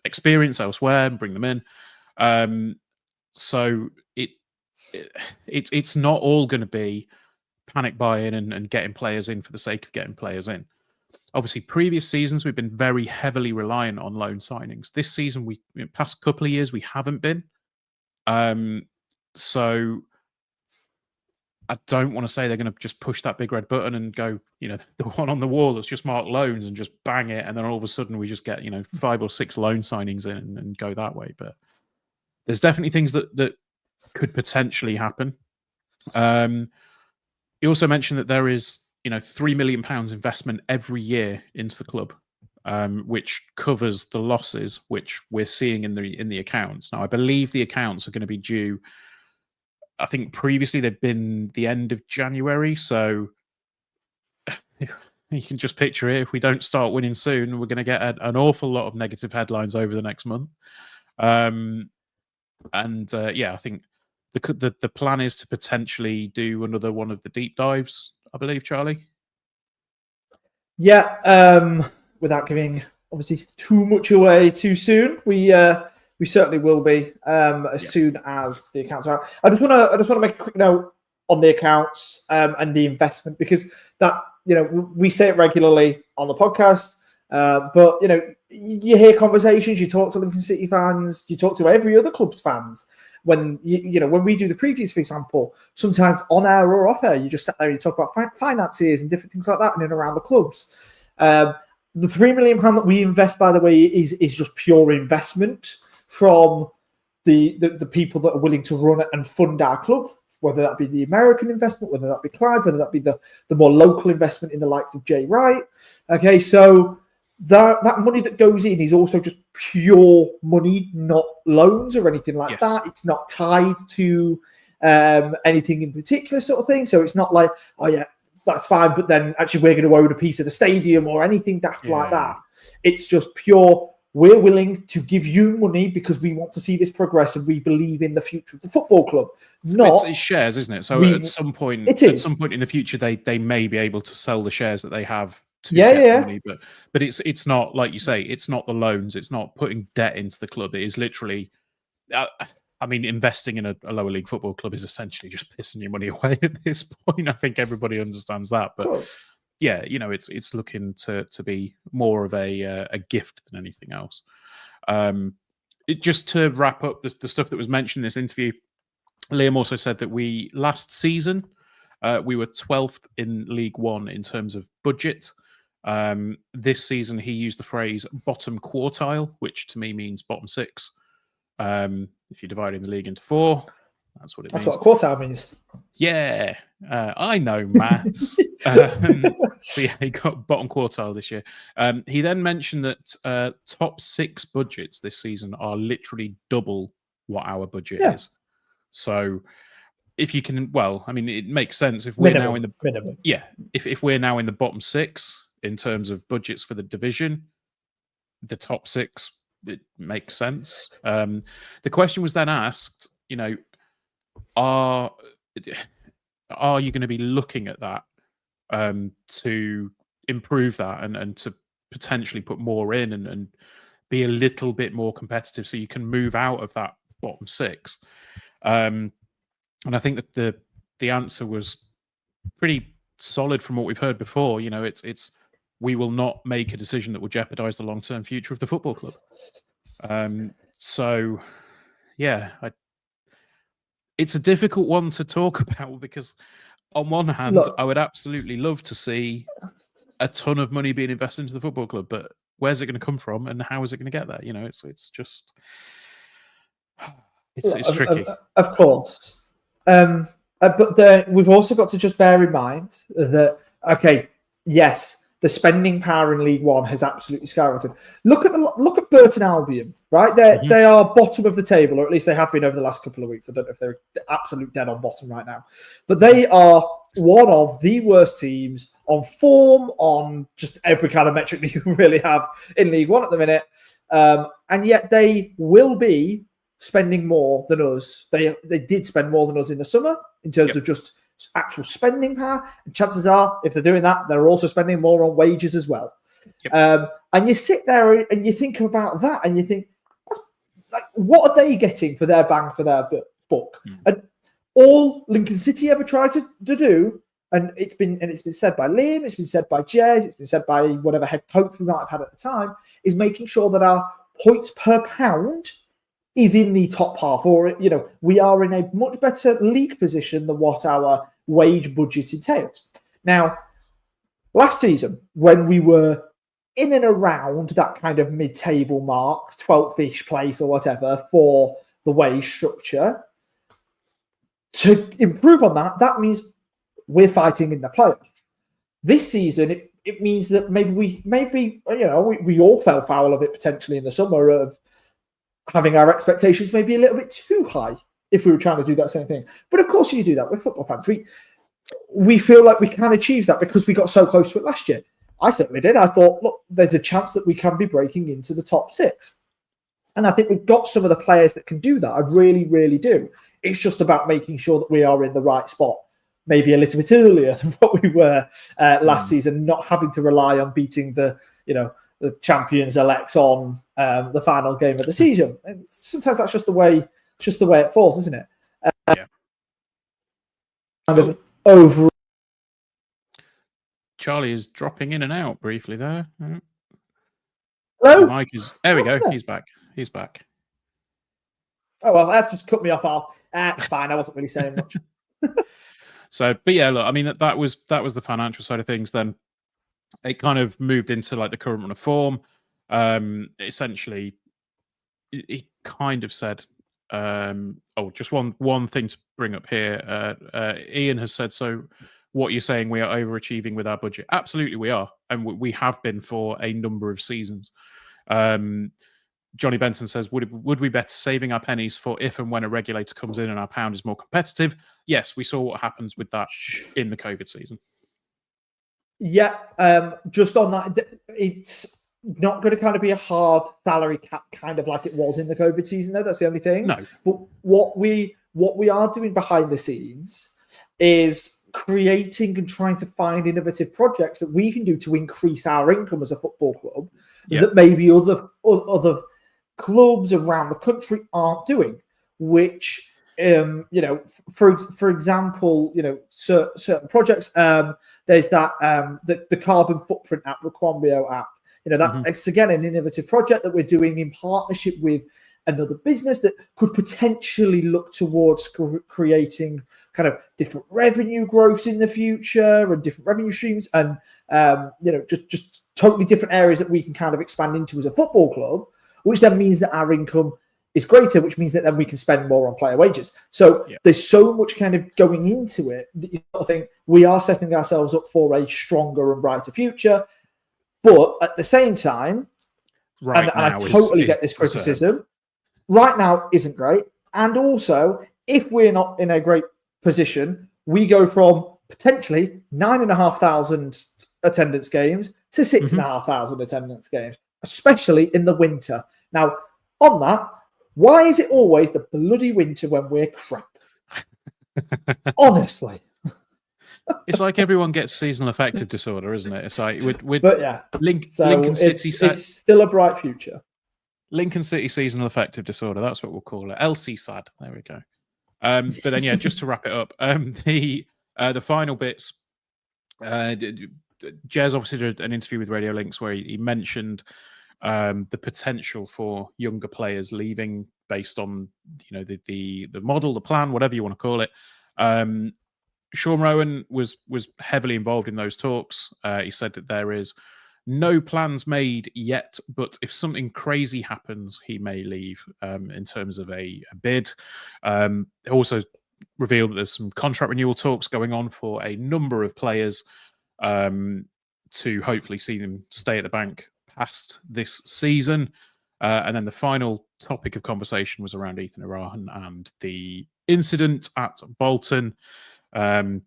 experience elsewhere and bring them in? So it's not all going to be panic buying and getting players in for the sake of getting players in. Obviously, previous seasons we've been very heavily reliant on loan signings. This season, past couple of years, we haven't been. So I don't want to say they're going to just push that big red button and go, the one on the wall that's just marked loans and just bang it, and then all of a sudden we just get 5 or 6 loan signings in and go that way. But there's definitely things that could potentially happen. He also mentioned that there is, £3 million investment every year into the club, which covers the losses which we're seeing in the accounts. Now, I believe the accounts are going to be due. I think previously they've been the end of January, so you can just picture it. If we don't start winning soon, we're going to get an awful lot of negative headlines over the next month. Yeah, I think the plan is to potentially do another one of the deep dives, I believe, Charlie. Yeah, without giving obviously too much away too soon, we certainly will be as soon as the accounts are out. I just want to make a quick note on the accounts and the investment, because that we say it regularly on the podcast, but you hear conversations, you talk to Lincoln City fans, you talk to every other club's fans. When when we do the previews, for example, sometimes on air or off air, you just sit there and you talk about finances and different things like that in and around the clubs. The £3 million that we invest, by the way, is just pure investment from the people that are willing to run it and fund our club, whether that be the American investment, whether that be Clive, whether that be the more local investment in the likes of Jay Wright. Okay, so that money that goes in is also just pure money, not loans or anything like that. It's not tied to anything in particular sort of thing. So it's not like, oh yeah, that's fine, but then actually we're going to own a piece of the stadium or anything daft like that. It's just pure, we're willing to give you money because we want to see this progress and we believe in the future of the football club. It's shares, isn't it? So at some point in the future, they may be able to sell the shares that they have to get money, but it's not, like you say, it's not the loans, it's not putting debt into the club. It is literally, I mean, investing in a lower league football club is essentially just pissing your money away at this point. I think everybody understands that, but yeah, it's looking to be more of a gift than anything else. Just to wrap up the stuff that was mentioned in this interview, Liam also said that last season we were 12th in League One in terms of budget. This season, he used the phrase bottom quartile, which to me means bottom six. If you're dividing the league into four, that's what it means. That's what a quartile means. Yeah, I know maths. So yeah, he got bottom quartile this year. He then mentioned that top six budgets this season are literally double what our budget is. So if you can, well, I mean, it makes sense if we're now in the minimum. Yeah, if we're now in the bottom six in terms of budgets for the division, the top six, it makes sense. The question was then asked, you know, are you going to be looking at that to improve that and to potentially put more in and be a little bit more competitive so you can move out of that bottom six? And I think that the answer was pretty solid from what we've heard before. You know, it's we will not make a decision that will jeopardize the long-term future of the football club. So, yeah, it's a difficult one to talk about because on one hand, I would absolutely love to see a ton of money being invested into the football club, but where's it going to come from and how is it going to get there? You know, it's just... It's tricky. Of course. But we've also got to just bear in mind that, okay, yes, the spending power in League One has absolutely skyrocketed. Look at Burton Albion, right? They are bottom of the table, or at least they have been over the last couple of weeks. I don't know if they're absolute dead on bottom right now, but they are one of the worst teams on form, on just every kind of metric that you really have in League One at the minute, and yet they will be spending more than us. They did spend more than us in the summer in terms of just actual spending power. And chances are, if they're doing that, they're also spending more on wages as well. And you sit there and you think about that and you think, like, what are they getting for their bang for their buck? And all Lincoln City ever tried to do, and it's been said by Liam, it's been said by Jed, it's been said by whatever head coach we might have had at the time, is making sure that our points per pound is in the top half, or, you know, we are in a much better league position than what our wage budget entails. Now, last season, when we were in and around that kind of mid-table mark, 12th-ish place or whatever for the wage structure, to improve on that, that means we're fighting in the playoffs. This season, it means that maybe we all fell foul of it potentially in the summer of having our expectations maybe a little bit too high if we were trying to do that same thing. But of course you do that with football fans. We feel like we can achieve that because we got so close to it last year. I certainly did. I thought, look, there's a chance that we can be breaking into the top six. And I think we've got some of the players that can do that. I really, really do. It's just about making sure that we are in the right spot, maybe a little bit earlier than what we were last season, not having to rely on beating the champions elects on the final game of the season. And sometimes that's just the way it falls, isn't it? Kind of over. Charlie is dropping in and out briefly there. Hello? Mike is. There we go. He's back. Oh well, that just cut me off. It's fine. I wasn't really saying much. So, but yeah, look. I mean, that was the financial side of things. Then it kind of moved into like the current run of form. Essentially, he kind of said, just one thing to bring up here. Ian has said, so what you're saying, we are overachieving with our budget. Absolutely we are. And we have been for a number of seasons. Johnny Benson says, would we better saving our pennies for if and when a regulator comes in and our pound is more competitive? Yes, we saw what happens with that in the COVID season. Yeah, just on that, it's not going to kind of be a hard salary cap, kind of like it was in the COVID season, though. That's the only thing. No. But what we are doing behind the scenes is creating and trying to find innovative projects that we can do to increase our income as a football club that maybe other clubs around the country aren't doing. Which, for example, certain projects. There's that the carbon footprint app, the Quambio app. That's again an innovative project that we're doing in partnership with another business that could potentially look towards creating kind of different revenue growth in the future and different revenue streams and, just totally different areas that we can kind of expand into as a football club, which then means that our income is greater, which means that then we can spend more on player wages. So there's so much kind of going into it that you sort of think we are setting ourselves up for a stronger and brighter future. But at the same time, and I totally get this criticism, right now isn't great. And also, if we're not in a great position, we go from potentially 9,500 attendance games to 6,500 attendance games, especially in the winter. Now, on that, why is it always the bloody winter when we're crap? Honestly. It's like everyone gets seasonal affective disorder, isn't it? It's like Lincoln City. It's still a bright future. Lincoln City seasonal affective disorder. That's what we'll call it. LC sad. There we go. But then, just to wrap it up, the final bits. Jez obviously did an interview with Radio Links where he mentioned the potential for younger players leaving based on the model, the plan, whatever you want to call it. Shawn Rowan was heavily involved in those talks. He said that there is no plans made yet, but if something crazy happens, he may leave in terms of a bid. Also revealed that there's some contract renewal talks going on for a number of players to hopefully see them stay at the bank past this season. And then the final topic of conversation was around Ethan Irahan and the incident at Bolton. Liam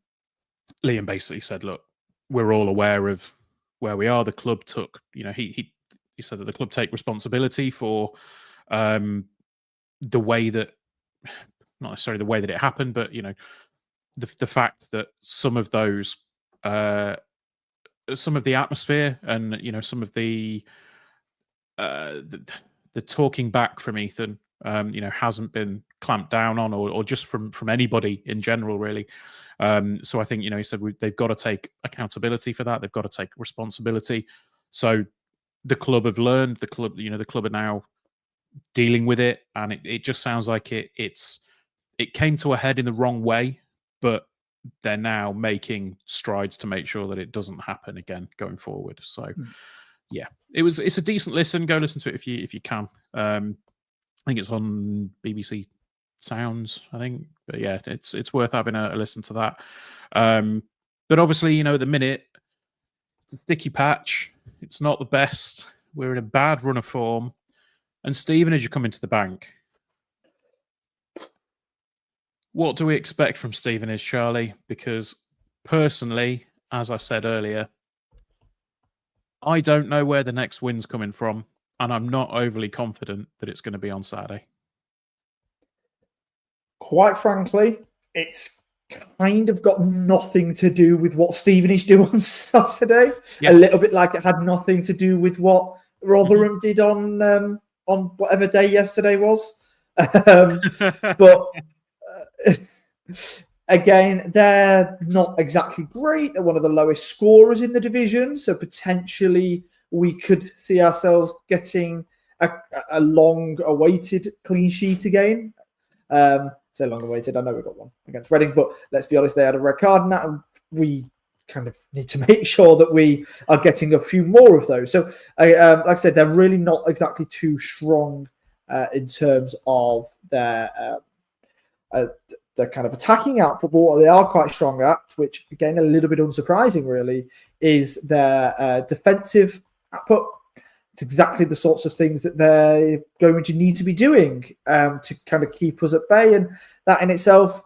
basically said, look, we're all aware of where we are. The club took, he said that the club take responsibility for the way that, not necessarily the way that it happened, but, the fact that some of those, some of the atmosphere and, some of the talking back from Ethan, hasn't been clamped down on or just from anybody in general, really. So I think, he said they've got to take accountability for that. They've got to take responsibility. So the club have learned, the club are now dealing with it. And it just sounds like it came to a head in the wrong way, but they're now making strides to make sure that it doesn't happen again going forward. So it's a decent listen. Go listen to it if you can. I think it's on BBC Sounds, I think. But yeah, it's worth having a listen to that. But obviously, at the minute, it's a sticky patch. It's not the best. We're in a bad run of form. And Stevenage are coming to the bank. What do we expect from Stevenage, Charlie? Because personally, as I said earlier, I don't know where the next win's coming from, and I'm not overly confident that it's going to be on Saturday. Quite frankly, it's kind of got nothing to do with what Stevenage do on Saturday. Yeah. A little bit like it had nothing to do with what Rotherham did on whatever day yesterday was. But again, they're not exactly great. They're one of the lowest scorers in the division. So potentially we could see ourselves getting a long-awaited clean sheet again. Say long-awaited. I know we got one against Reading, but let's be honest, they had a red card in that, and we kind of need to make sure that we are getting a few more of those. So, like I said, they're really not exactly too strong in terms of their kind of attacking output, but what they are quite strong at, which again, a little bit unsurprising really, is their defensive output. It's exactly the sorts of things that they're going to need to be doing to kind of keep us at bay. And that in itself,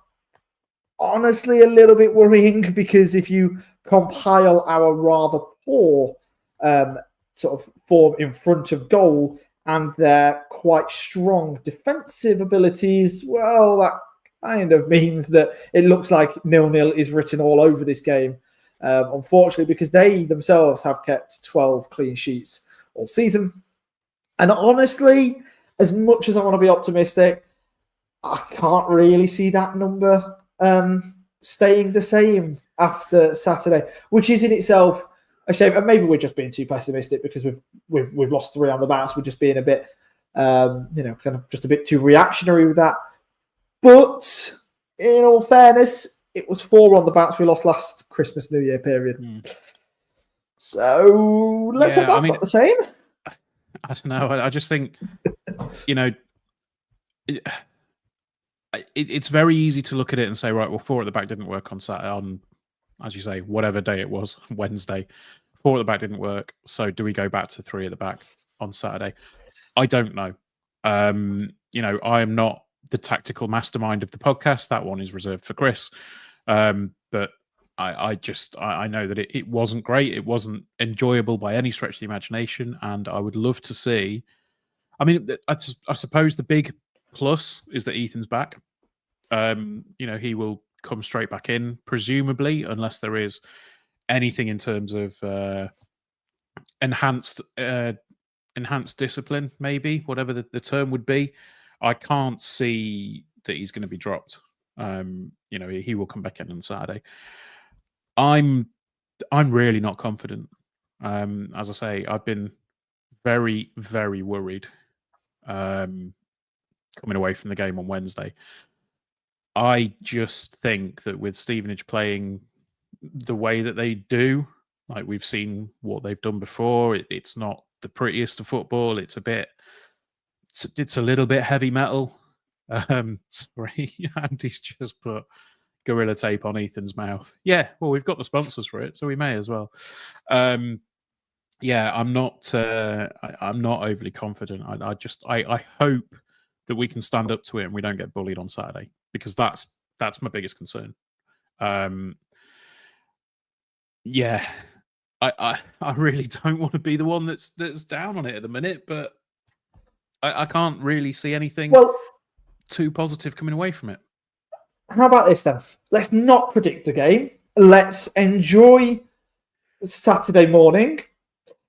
honestly, a little bit worrying, because if you compile our rather poor sort of form in front of goal and their quite strong defensive abilities, well, that kind of means that it looks like 0-0 is written all over this game, unfortunately, because they themselves have kept 12 clean sheets all season. And honestly, as much as I want to be optimistic, I can't really see that number staying the same after Saturday, which is in itself a shame. And maybe we're just being too pessimistic because we've lost 3 on the bounce. We're just being a bit Kind of just a bit too reactionary with that. But in all fairness, it was 4 on the bounce we lost last Christmas New Year period. So let's hope that's not the same. I don't know. I just think, it's very easy to look at it and say, right, well, 4 at the back didn't work on Saturday, as you say, whatever day it was, Wednesday. 4 at the back didn't work. So do we go back to 3 at the back on Saturday? I don't know. I am not the tactical mastermind of the podcast. That one is reserved for Chris. But I know that it wasn't great. It wasn't enjoyable by any stretch of the imagination. And I would love to see. I mean, I suppose the big plus is that Ethan's back. He will come straight back in, presumably, unless there is anything in terms of enhanced discipline, maybe, whatever the term would be. I can't see that he's going to be dropped. He will come back in on Saturday. I'm really not confident. As I say, I've been very, very worried coming away from the game on Wednesday. I just think that with Stevenage playing the way that they do, like we've seen what they've done before, it's not the prettiest of football. It's a little bit heavy metal. Sorry, Andy's just put Gorilla Tape on Ethan's mouth. Yeah, well, we've got the sponsors for it, so we may as well. I'm not overly confident. I hope that we can stand up to it and we don't get bullied on Saturday, because that's my biggest concern. I really don't want to be the one that's down on it at the minute, but I can't really see anything too positive coming away from it. How about this then? Let's not predict the game. Let's enjoy Saturday morning.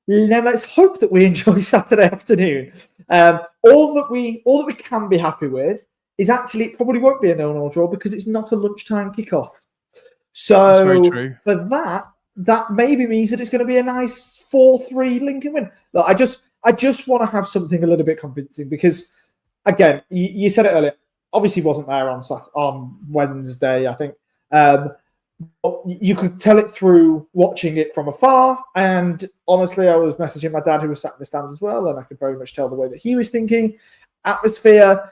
Then let's hope that we enjoy Saturday afternoon. All that we can be happy with is actually it probably won't be a 0-0 draw because it's not a lunchtime kickoff. So that's very true. For that maybe means that it's going to be a nice 4-3 Lincoln win. Look, I just want to have something a little bit convincing because, again, you said it earlier. Obviously, wasn't there on Wednesday. I think you could tell it through watching it from afar. And honestly, I was messaging my dad, who was sat in the stands as well, and I could very much tell the way that he was thinking. Atmosphere,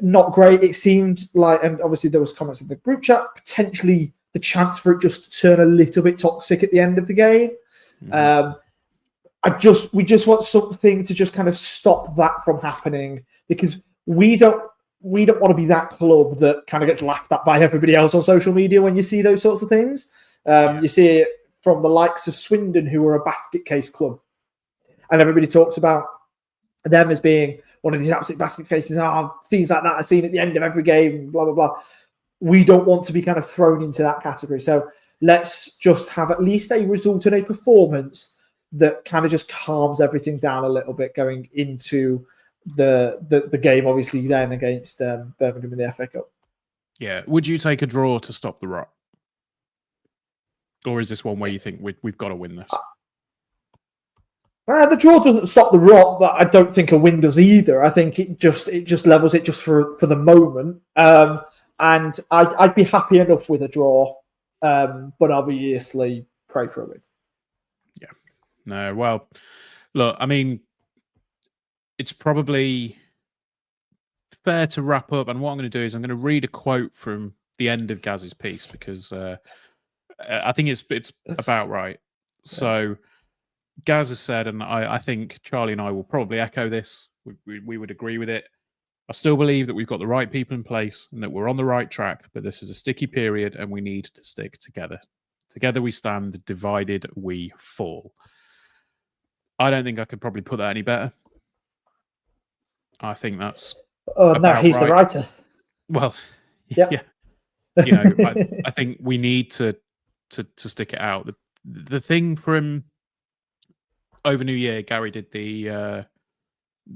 not great. It seemed like, and obviously there was comments in the group chat, potentially the chance for it just to turn a little bit toxic at the end of the game. We just want something to just kind of stop that from happening, because we don't want to be that club that kind of gets laughed at by everybody else on social media when you see those sorts of things. You see it from the likes of Swindon, who are a basket case club, and everybody talks about them as being one of these absolute basket cases. Things like that are seen at the end of every game, blah, blah, blah. We don't want to be kind of thrown into that category. So let's just have at least a result and a performance that kind of just calms everything down a little bit going into the game, obviously, then against Birmingham in the FA Cup. Yeah. Would you take a draw to stop the rot? Or is this one where you think we've got to win this? The draw doesn't stop the rot, but I don't think a win does either. I think it just levels it just for the moment. And I'd be happy enough with a draw, but obviously pray for a win. Yeah. No, well, look, I mean, it's probably fair to wrap up. And what I'm going to do is I'm going to read a quote from the end of Gaz's piece, because I think it's about right. So Gaz has said, and I think Charlie and I will probably echo this. We would agree with it. I still believe that we've got the right people in place and that we're on the right track, but this is a sticky period and we need to stick together. Together we stand, divided we fall. I don't think I could probably put that any better. I think that's no, he's right. The writer. Well, yeah. I think we need to stick it out. The thing from over New Year, Gary did the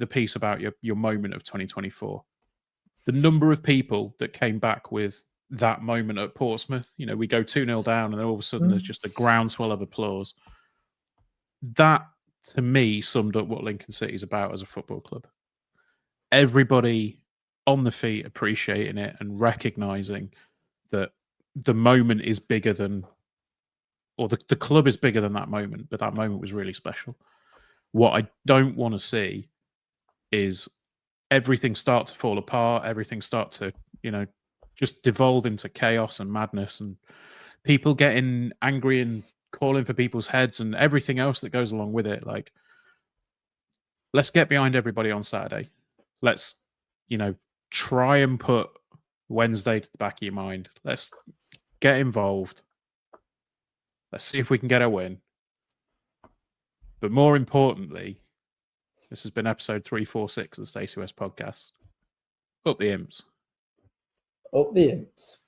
piece about your moment of 2024. The number of people that came back with that moment at Portsmouth, we go 2-0 down and then all of a sudden there's just a groundswell of applause. That, to me, summed up what Lincoln City is about as a football club. everybody on the feet appreciating it and recognizing that the moment is bigger than, or the club is bigger than that moment, but that moment was really special. What I don't want to see is everything start to fall apart, everything start to, just devolve into chaos and madness and people getting angry and calling for people's heads and everything else that goes along with it. Like, let's get behind everybody on Saturday. Let's, try and put Wednesday to the back of your mind. Let's get involved. Let's see if we can get a win. But more importantly, this has been episode 346 of the Stacey West podcast. Up the Imps. Up the Imps.